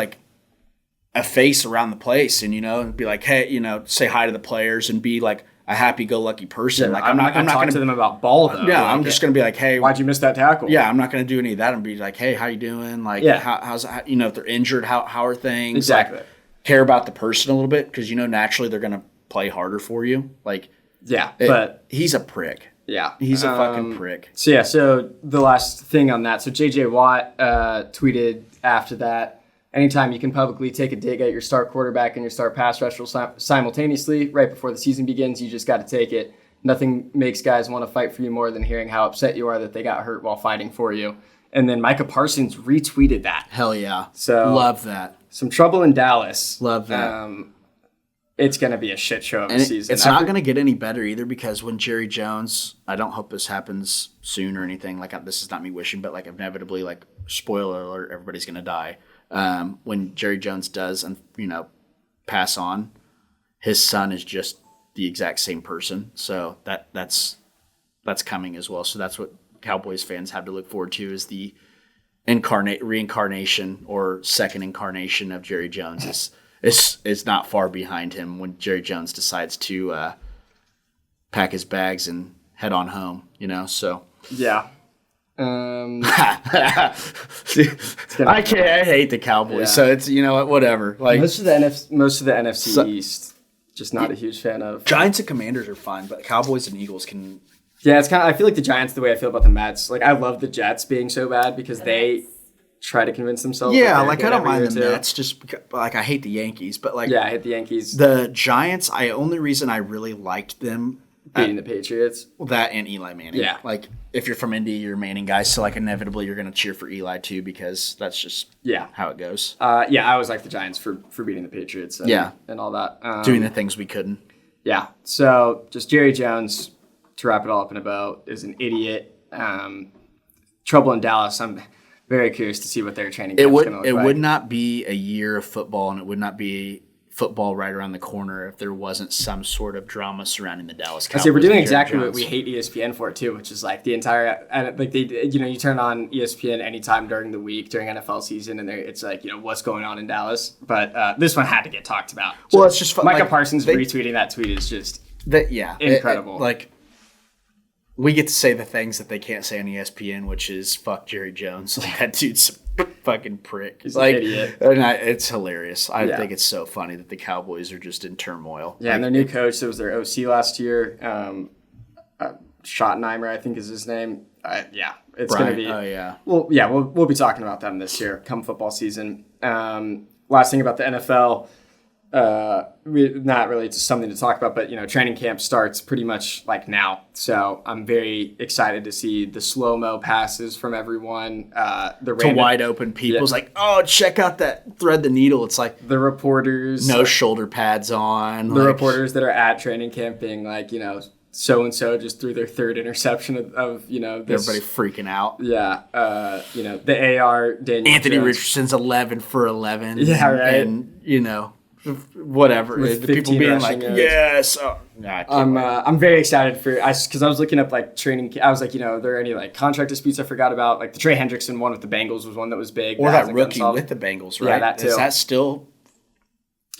a face around the place and and be like, hey, say hi to the players and be like a happy-go-lucky person. Yeah, I'm not going to talk to them about ball though. Yeah, I'm just going to be like, hey, why'd you miss that tackle? Yeah, I'm not going to do any of that and be like, hey, how you doing? How's if they're injured, how are things? Exactly. Care about the person a little bit because naturally they're going to play harder for you. But he's a prick. Yeah, he's a fucking prick. So the last thing on that. So JJ Watt tweeted after that. Anytime you can publicly take a dig at your star quarterback and your star pass rusher simultaneously right before the season begins, you just got to take it. Nothing makes guys want to fight for you more than hearing how upset you are that they got hurt while fighting for you. And then Micah Parsons retweeted that. Hell yeah. So love that. Some trouble in Dallas. Love that. It's going to be a shit show of a season. It's not going to get any better either because when Jerry Jones, I don't hope this happens soon or anything. This is not me wishing, but inevitably, spoiler alert, everybody's going to die. When Jerry Jones does, pass on, his son is just the exact same person. So that's coming as well. So that's what Cowboys fans have to look forward to is the reincarnation or second incarnation of Jerry Jones is not far behind him when Jerry Jones decides to pack his bags and head on home. So yeah. I hate the Cowboys, so it's whatever. Most of the NFC East, just not a huge fan of. Giants and Commanders are fine, but Cowboys and Eagles can. Yeah, it's kind of. I feel like the Giants the way I feel about the Mets. I love the Jets being so bad because they try to convince themselves. Yeah, I don't mind the Mets, just I hate the Yankees, but I hate the Yankees. The Giants, only reason I really liked them. Beating the Patriots. Well, that and Eli Manning. Yeah. If you're from Indy, you're a Manning guy, so inevitably you're going to cheer for Eli too because that's just how it goes. I always like the Giants for beating the Patriots and all that. Doing the things we couldn't. Yeah. So just Jerry Jones, to wrap it all up in a bow, is an idiot. Trouble in Dallas. I'm very curious to see what their training camp is going to look like. It would not be a year of football and it would not be football right around the corner if there wasn't some sort of drama surrounding the Dallas Cowboys. I say we're doing and exactly Jerry what we Jones. hate ESPN for too, which is like the entire like you turn on ESPN anytime during the week during NFL season, and it's like what's going on in Dallas. But this one had to get talked about. Well, it's just fun. Micah like, Parsons retweeting that tweet is just incredible. Like we get to say the things that they can't say on ESPN, which is fuck Jerry Jones. Like that dude's a fucking prick. He's like an idiot. And it's hilarious. I think it's so funny that the Cowboys are just in turmoil. Yeah, and their new coach, that was their OC last year, Schottenheimer, I think is his name. It's going to be. Oh yeah. Well, yeah, we'll be talking about them this year, come football season. Last thing about the NFL. Not really just something to talk about, but training camp starts pretty much like now. So I'm very excited to see the slow-mo passes from everyone. To wide open people. It's like, oh, check out that thread the needle. It's like the reporters, no shoulder pads on. The reporters that are at training camp being like, so and so just threw their third interception of this. Everybody freaking out. Yeah, the AR Daniel Anthony Jones. Richardson's 11 for 11. Yeah, right. And whatever. With The people 15 being rushing like, yards. yes. Oh, nah, I can't wait. I'm very excited because I was looking up like training. I was like, are there any like contract disputes I forgot about? Like the Trey Hendrickson one with the Bengals was one that was big. Or that hasn't gotten rookie solved. with the Bengals, right? Yeah, that too. Is that still?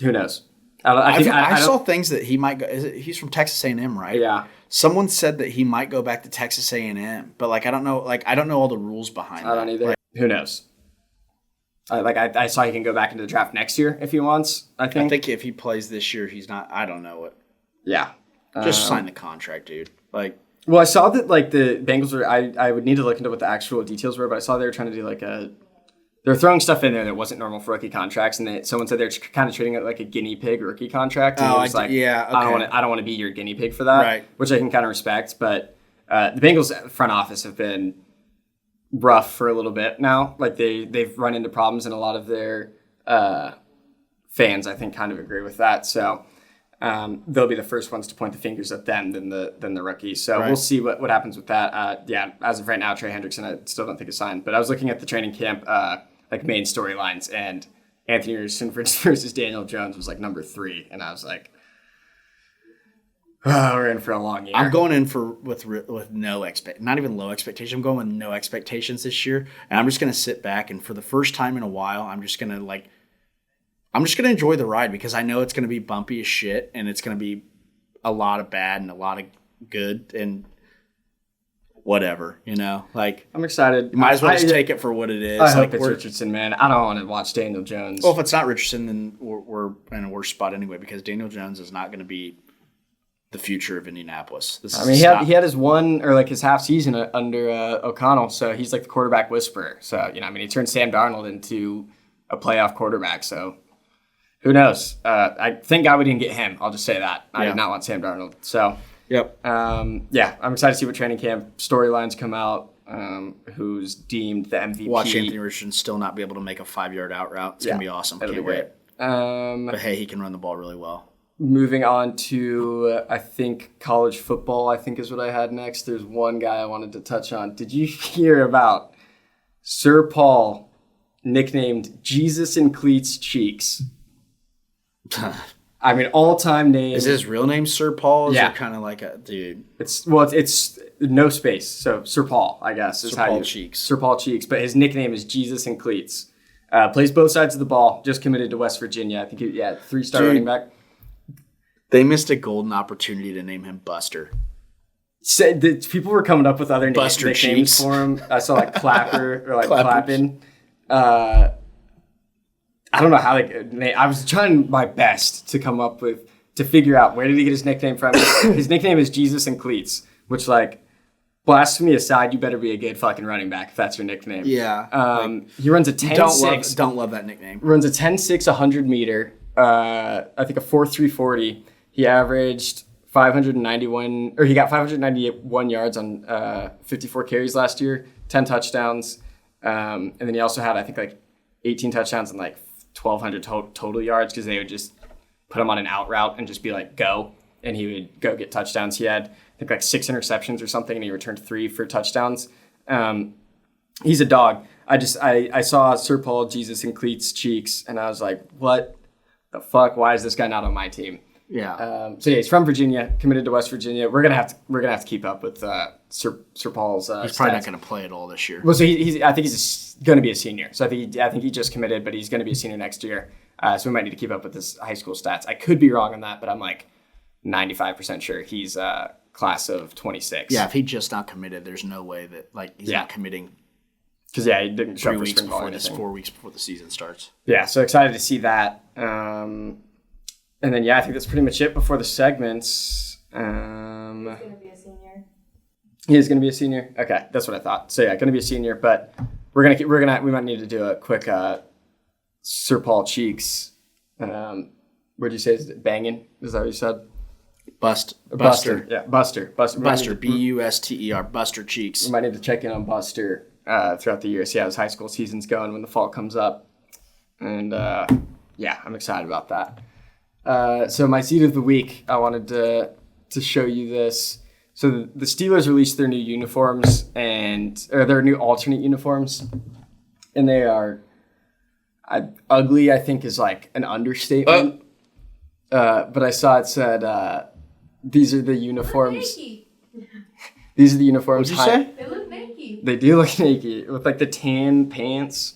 Who knows? I saw things that he might go. He's from Texas A&M, right? Yeah. Someone said that he might go back to Texas A&M, but I don't know. I don't know all the rules behind. I don't either. Who knows? I saw he can go back into the draft next year if he wants. I think if he plays this year, he's not. I don't know what. Yeah. Just sign the contract, dude. Well, I saw that the Bengals were. I would need to look into what the actual details were, but I saw they were trying to do they're throwing stuff in there that wasn't normal for rookie contracts, and someone said they're kind of treating it like a guinea pig rookie contract. And Okay. I don't want to be your guinea pig for that, right? Which I can kind of respect, but the Bengals front office have been rough for a little bit now. Like they've run into problems, and a lot of their fans, I think, kind of agree with that. So they'll be the first ones to point the fingers at them than the rookies. So We'll see what happens with that. As of right now, Trey Hendrickson, I still don't think is signed. But I was looking at the training camp main storylines, and Anthony Richardson versus Daniel Jones was number 3, and I was like, oh, we're in for a long year. I'm going in with no not even low expectation. I'm going with no expectations this year, and I'm just going to sit back, and for the first time in a while, I'm just going to enjoy the ride, because I know it's going to be bumpy as shit, and it's going to be a lot of bad and a lot of good and whatever, I'm excited. You might as well just take it for what it is. I hope it's Richardson, man. I don't want to watch Daniel Jones. Well, if it's not Richardson, then we're in a worse spot anyway, because Daniel Jones is not going to be the future of Indianapolis. He had his his half season under O'Connell, so he's the quarterback whisperer. So he turned Sam Darnold into a playoff quarterback. So who knows? I thank God we didn't get him. I'll just say that. I did not want Sam Darnold. So yep. I'm excited to see what training camp storylines come out. Who's deemed the MVP? Watch Anthony Richardson still not be able to make a 5-yard out route. It's gonna be awesome. It'll Can't be wait. great. But hey, he can run the ball really well. Moving on to, I think, college football, I think is what I had next. There's one guy I wanted to touch on. Did you hear about Sir Paul, nicknamed Jesus in Cleats Cheeks? All-time name. Is his real name Sir Paul? Is Yeah. it kind of like a dude? It's no space. So Sir Paul, I guess, is Sir Paul Cheeks. Sir Paul Cheeks, but his nickname is Jesus in Cleats. Plays both sides of the ball. Just committed to West Virginia. I think 3-star Dude. running back. They missed a golden opportunity to name him Buster. People were coming up with other Buster nicknames Cheeks. for him. I saw Clapper or Clappers. Clappin. I don't know how I was trying my best to come up with to figure out where did he get his nickname from. His nickname is Jesus in Cleats, which blasphemy aside, you better be a good fucking running back if that's your nickname. Yeah. He runs a 10-6. Don't love that nickname. Runs a 10-6 100 meter. I think a 4.3 40. He averaged 591, or he got 591 yards on 54 carries last year, 10 touchdowns. And then he also had, I think, 18 touchdowns and 1,200 total yards, because they would just put him on an out route and just be go. And he would go get touchdowns. He had, I think, 6 interceptions or something, and he returned 3 for touchdowns. He's a dog. I saw Sir Paul Jesus in Cleats Cheeks, and I was like, what the fuck? Why is this guy not on my team? Yeah. So yeah, he's from Virginia, committed to West Virginia. We're gonna have to keep up with Sir Paul's. He's probably not going to play at all this year. Well, so I think he's going to be a senior. So I think he just committed, but he's going to be a senior next year. So we might need to keep up with his high school stats. I could be wrong on that, but I'm like 95% sure he's class of 26. Yeah, if he's just not committed, there's no way that he's not committing. Because he didn't show 3 up for weeks spring ball before or this, anything. 4 weeks before the season starts. Yeah, so excited to see that. And then I think that's pretty much it before the segments. He's gonna be a senior. He is going to be a senior. Okay, that's what I thought. So going to be a senior, but we might need to do a quick Sir Paul Cheeks. What'd you say? Is it banging? Is that what you said? Buster. Yeah, Buster. Buster. Buster. Buster Cheeks. We might need to check in on Buster throughout the year, see how his high school season's going when the fall comes up. And I'm excited about that. So my seed of the week, I wanted to show you this. So the Steelers released their new uniforms or their new alternate uniforms, and they are ugly. I think is like an understatement. But I saw it said these are the uniforms. These are the uniforms. What'd you say? They look naked. They do look naked with like the tan pants.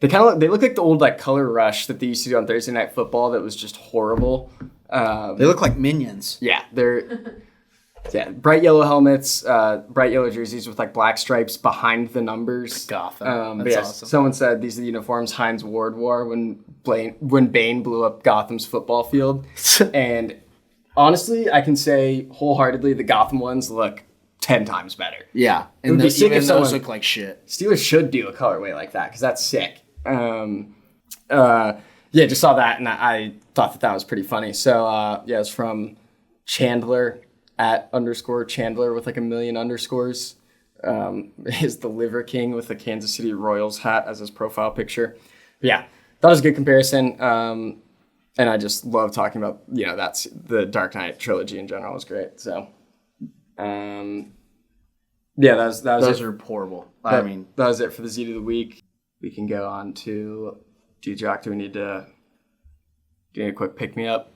They look like the old like Color Rush that they used to do on Thursday Night Football. That was just horrible. They look like minions. Yeah, they're bright yellow helmets, bright yellow jerseys with like black stripes behind the numbers. Gotham. That's awesome. Someone said these are the uniforms Heinz Ward wore when Bane blew up Gotham's football field. And honestly, I can say wholeheartedly the Gotham ones look 10 times better. Yeah, It would and be sick even if those someone- look like shit. Steelers should do a colorway like that because that's sick. Just saw that and I thought that was pretty funny. So it's from Chandler @_Chandler with like 1 million underscores. Is the Liver King with the Kansas City Royals hat as his profile picture. But yeah, that was a good comparison. And I just love talking about, that's the Dark Knight trilogy in general was great. So, that was Those it. are horrible. That was it for the Zeta of the week. We can go on to D-Jock. Do we need to do a quick pick me up?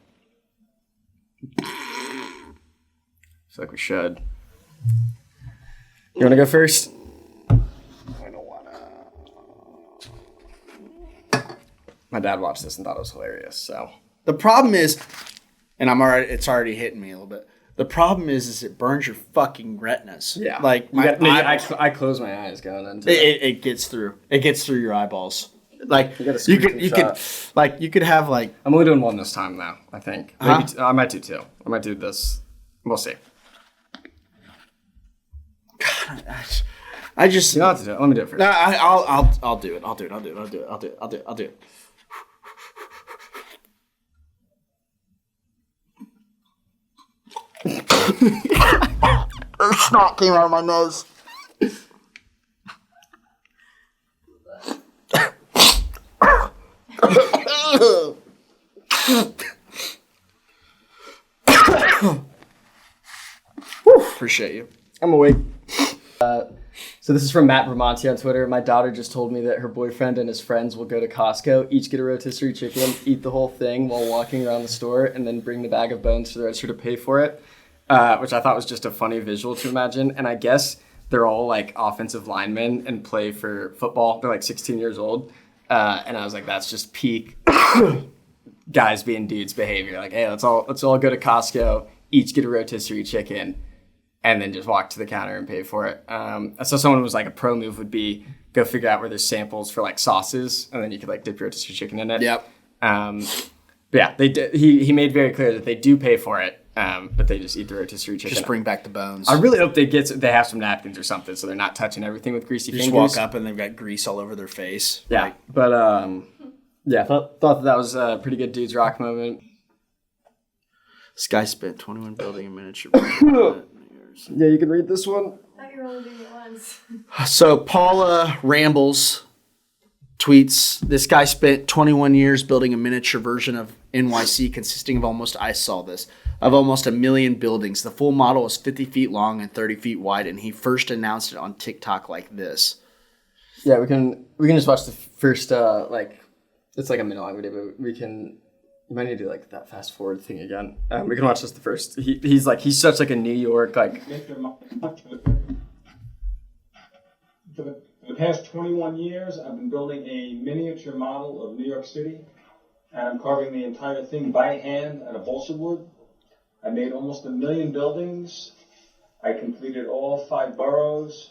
I feel like we should. You want to go first? I don't want to. My dad watched this and thought it was hilarious. So The problem is, and it's already hitting me a little bit. The problem is it burns your fucking retinas. yeah, Like I close my eyes going into it. it gets through. It gets through your eyeballs. Like You gotta you could have like I'm only doing one this time though. I think Huh? maybe I might do two. I might do this. We'll see. I just You don't have to do it. Let me do it first. No, I'll do it. I'll do it. Snot came out of my nose. Appreciate you. I'm awake. So this is from Matt Vermonti on Twitter. My daughter just told me that her boyfriend and his friends will go to Costco, each get a rotisserie chicken, eat the whole thing while walking around the store, and then bring the bag of bones to the register to pay for it, which I thought was just a funny visual to imagine. And I guess they're all like offensive linemen and play for football. They're like 16 years old. And I was like, that's just peak guys being dudes behavior. Like, hey, let's all go to Costco, each get a rotisserie chicken, and then just walk to the counter and pay for it. So someone was like, a pro move would be go figure out where there's samples for like sauces, and then you could like dip your rotisserie chicken in it. Yep. But yeah, they did, he made very clear that they do pay for it, but they just eat the rotisserie chicken. Just bring back the bones. I really hope they have some napkins or something, so they're not touching everything with greasy You fingers. just walk up and they've got grease all over their face. Yeah, Like, but I thought that was a pretty good dudes rock moment. this guy spent 21 building a miniature. Yeah, you can read this one. I thought you were only doing it once. So Paula Rambles tweets, this guy spent 21 years building a miniature version of NYC consisting of almost 1 million buildings. The full model is 50 feet long and 30 feet wide, and he first announced it on TikTok like this. Yeah, we can just watch the first it's like a minute long video, but we can You might need to do like that fast forward thing again. We can watch this the first. He's such like a New York like. For the past 21 years, I've been building a miniature model of New York City, and I'm carving the entire thing by hand out of balsa wood. I made almost 1 million buildings. I completed all 5 boroughs,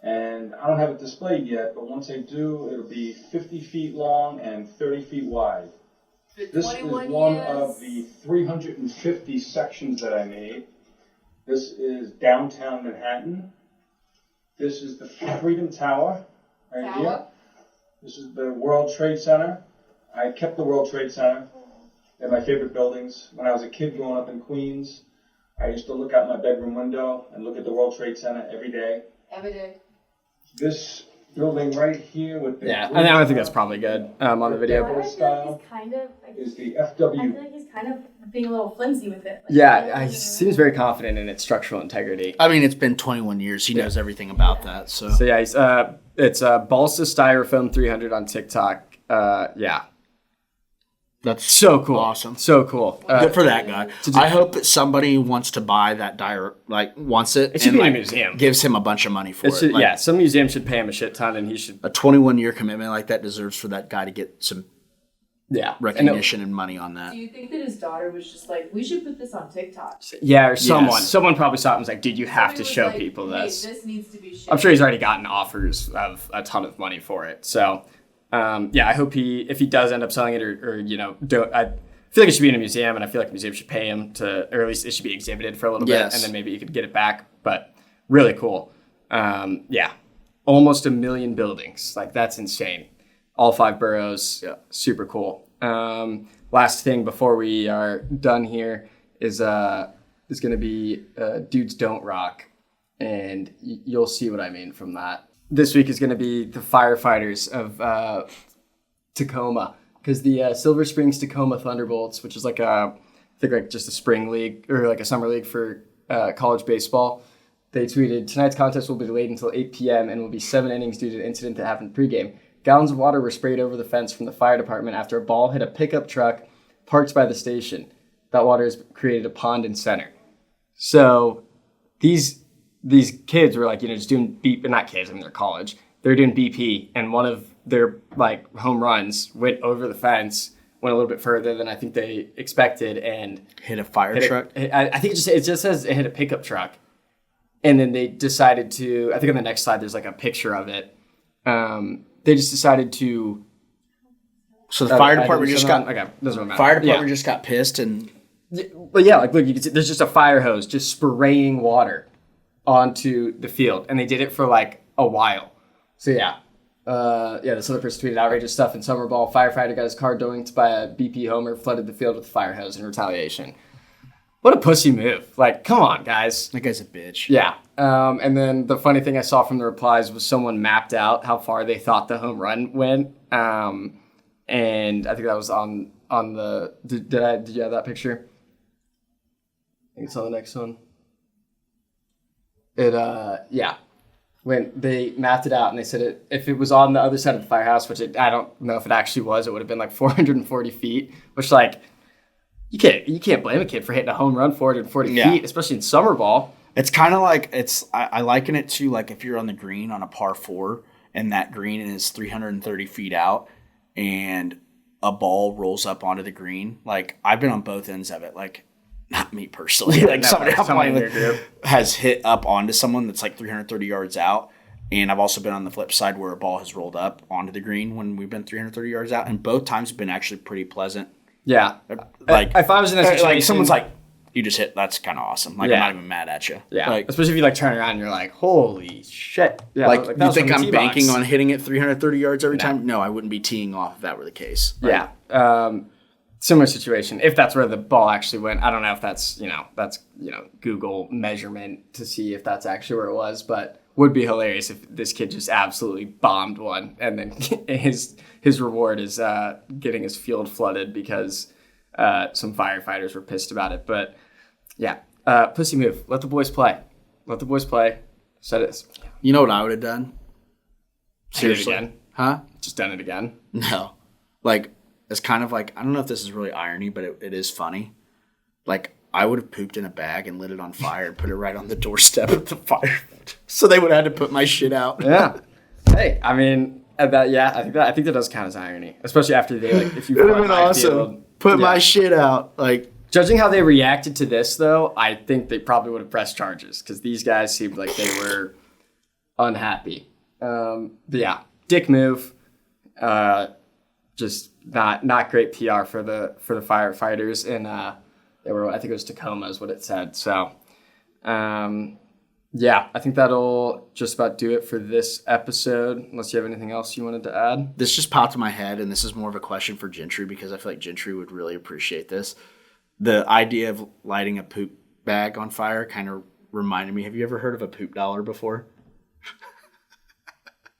and I don't have it displayed yet, but once I do, it'll be 50 feet long and 30 feet wide. This is one of the 350 sections that I made. This is downtown Manhattan. This is the Freedom Tower right here. This is the World Trade Center. I kept the World Trade Center. They're my favorite buildings. When I was a kid growing up in Queens, I used to look out my bedroom window and look at the World Trade Center every day. Every day. This building right here with the I think that's probably good on the video. I feel like he's kind of is the I feel FW. like he's kind of being a little flimsy with it. He seems very confident in its structural integrity. I mean, it's been 21 years. He knows everything about that. So yeah, it's Balsa Styrofoam 300 on TikTok. that's So cool. awesome. So cool. Good for that guy. I hope that somebody wants to buy that wants it. It should and be in a museum. Gives him a bunch of money for it. Some museum should pay him a shit ton, and he should. A 21-year commitment like that deserves for that guy to get some recognition and money on that. Do you think that his daughter was just like, we should put this on TikTok? Yeah, or someone. Yes. Someone probably saw it and was like, dude, you have to Somebody was show like, people hey, this. This needs to be shared. I'm sure he's already gotten offers of a ton of money for it. So, I hope if he does end up selling it I feel like it should be in a museum, and I feel like a museum should pay him or at least it should be exhibited for a little bit, and then maybe you could get it back. But really cool. Almost 1 million buildings. Like, that's insane. All 5 boroughs. Yeah. Super cool. Last thing before we are done here is going to be Dudes Don't Rock, and you'll see what I mean from that. This week is going to be the firefighters of Tacoma, because the Silver Springs Tacoma Thunderbolts, which is like just a spring league or like a summer league for college baseball, they tweeted, tonight's contest will be delayed until 8 p.m. and will be 7 innings due to an incident that happened pregame. Gallons of water were sprayed over the fence from the fire department after a ball hit a pickup truck parked by the station. That water has created a pond in center. So these kids were just doing not kids, I mean, they're college. They're doing BP, and one of their home runs went over the fence, went a little bit further than I think they expected, and hit a fire truck. I think it just says it hit a pickup truck, and then they decided to. I think on the next slide there's like a picture of it. They just decided to. So the fire department just got. Okay, doesn't matter. Fire department just got pissed and. But yeah, look, you can see there's just a fire hose just spraying water onto the field, and they did it for a while. So this other person tweeted outrageous stuff in summer ball. Firefighter got his car doinked by a BP homer, flooded the field with a fire hose in retaliation. What a pussy move. Come on, guys. That guy's a bitch. Yeah. And then the funny thing I saw from the replies was someone mapped out how far they thought the home run went. And I think that was on the... Did you have that picture? I think it's on the next one. When they mapped it out and they said if it was on the other side of the firehouse, which I don't know if it actually was, it would have been 440 feet, which you can't blame a kid for hitting a home run 440 feet, especially in summer ball. It's kind of I liken it to if you're on the green on a par 4 and that green is 330 feet out and a ball rolls up onto the green. I've been on both ends of it. Not me personally. Somebody I'm playing with has hit up onto someone that's 330 yards out. And I've also been on the flip side where a ball has rolled up onto the green when we've been 330 yards out. And both times have been actually pretty pleasant. Yeah. If I was in a situation... someone's you just hit, that's kind of awesome. I'm not even mad at you. Yeah. Especially if you turn around and you're holy shit. Yeah. You think I'm banking on hitting it 330 yards every time? No, I wouldn't be teeing off if that were the case. Right? Yeah. Similar situation. If that's where the ball actually went, I don't know if that's Google measurement to see if that's actually where it was, but would be hilarious if this kid just absolutely bombed one, and then his reward is getting his field flooded because some firefighters were pissed about it. But yeah, pussy move. Let the boys play. Let the boys play. Said it. You know what I would have done? Seriously, again? Huh? Just done it again? No, as kind of like, I don't know if this is really irony, but it is funny. Like, I would have pooped in a bag and lit it on fire and put it right on the doorstep of the fire. So they would have had to put my shit out. Yeah. Hey, I mean, I think that does count as irony, especially after they like if you it would have been awesome. Put my shit out. Like, judging how they reacted to this, though, I think they probably would have pressed charges because these guys seemed like they were unhappy. But yeah, dick move. Just not great PR for the firefighters, and they were, I think it was Tacoma is what it said. So, yeah, I think that'll just about do it for this episode. Unless you have anything else you wanted to add. This just popped in my head, and this is more of a question for Gentry because I feel like Gentry would really appreciate this. The idea of lighting a poop bag on fire kind of reminded me. Have you ever heard of a poop dollar before?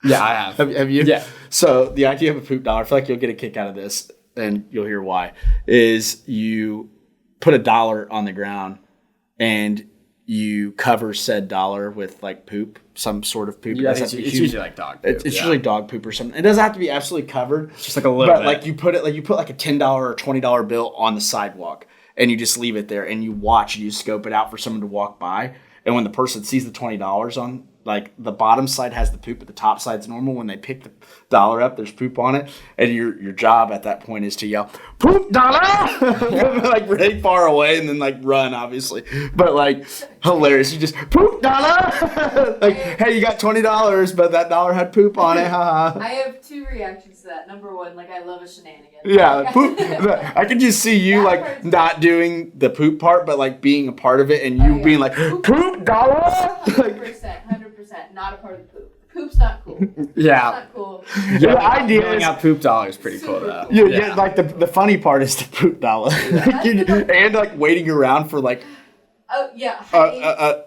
Yeah, I have. Have you? Yeah. So the idea of a poop dollar, I feel like you'll get a kick out of this, and you'll hear why, is you put $1 on the ground and you cover said dollar with like poop, some sort of poop. Yeah, it's usually like dog poop. It's usually dog poop or something. It doesn't have to be absolutely covered. It's just like a little bit. Like you put like a $10 or $20 bill on the sidewalk and you just leave it there and you watch and you scope it out for someone to walk by. And when the person sees the $20 on, like, the bottom side has the poop, but the top side's normal. When they pick the dollar up, there's poop on it. And your job at that point is to yell, "Poop dollar!" like, really far away and then, like, run, obviously. But, like, hilarious. You just, "Poop dollar!" like, hey, you got $20, but that dollar had poop on it. Haha. I have two reactions to that. Number one, like, I love a shenanigan. Yeah, poop. I could just see you, like, not doing the poop part, but, like, being a part of it and you being like, "Poop dollar!" 100%, not a part of the poop. Poop's not cool. Yeah. It's not cool. Yeah, the idea filling is out poop dollar is pretty cool, Super though. cool. Yeah, like the funny part is the poop dollar. And like waiting around for like Oh yeah.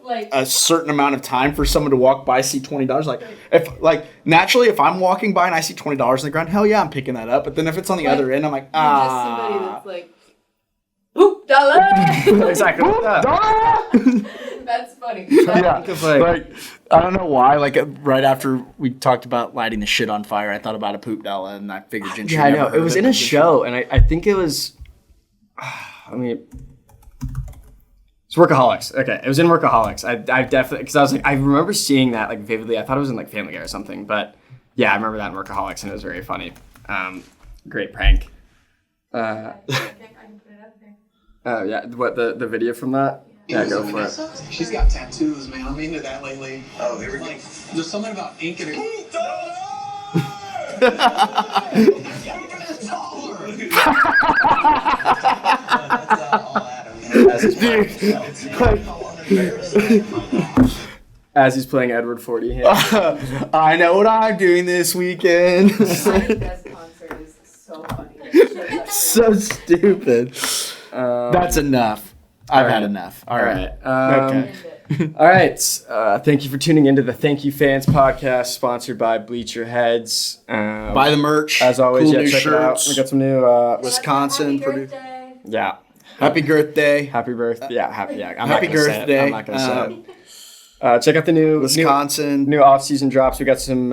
Like a certain amount of time for someone to walk by, see $20. Like if like naturally if I'm walking by and I see $20 on the ground, hell yeah, I'm picking that up. But then if it's on the other end, I'm like, you're just somebody that's like, poop dollar. Exactly. Poop dollar. That's funny. Yeah, like I don't know why. Like right after we talked about lighting the shit on fire, I thought about a poop dollar, and I figured Gentry. Yeah, I know. It was in a show, and I think it was. I mean, it's Workaholics. Okay, it was in Workaholics. I definitely because I was like I remember seeing that like vividly. I thought it was in like Family Guy or something, but yeah, I remember that in Workaholics, and it was very funny. Great prank. I can put it up there. Oh yeah, what the video from that? Yeah, go for it. She's got tattoos, man. I'm into that lately. Oh, here we go. Like, there's something about ink in her. As he's playing Edward Forty. I know what I'm doing this weekend. My best concert is so funny. So stupid. That's enough. I've had enough. All right. Okay. All right. Thank you for tuning into the Thank You Fans podcast, sponsored by Bleacher Heads. Buy the merch. As always, cool yeah, new check shirts. it out. We got some new Wisconsin. Happy birthday. Yeah. Happy birthday. Happy birthday. Yeah. Happy. Yeah. I'm Happy not gonna say it. birthday. I'm not gonna say it. Check out the new Wisconsin. new off-season drops. We got some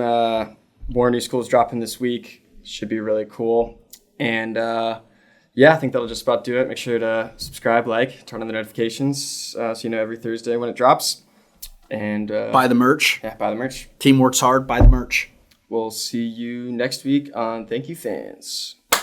more new schools dropping this week. Should be really cool. And yeah, I think that'll just about do it. Make sure to subscribe, like, turn on the notifications so you know every Thursday when it drops. And buy the merch. Yeah, buy the merch. Team works hard. Buy the merch. We'll see you next week on Thank You Fans.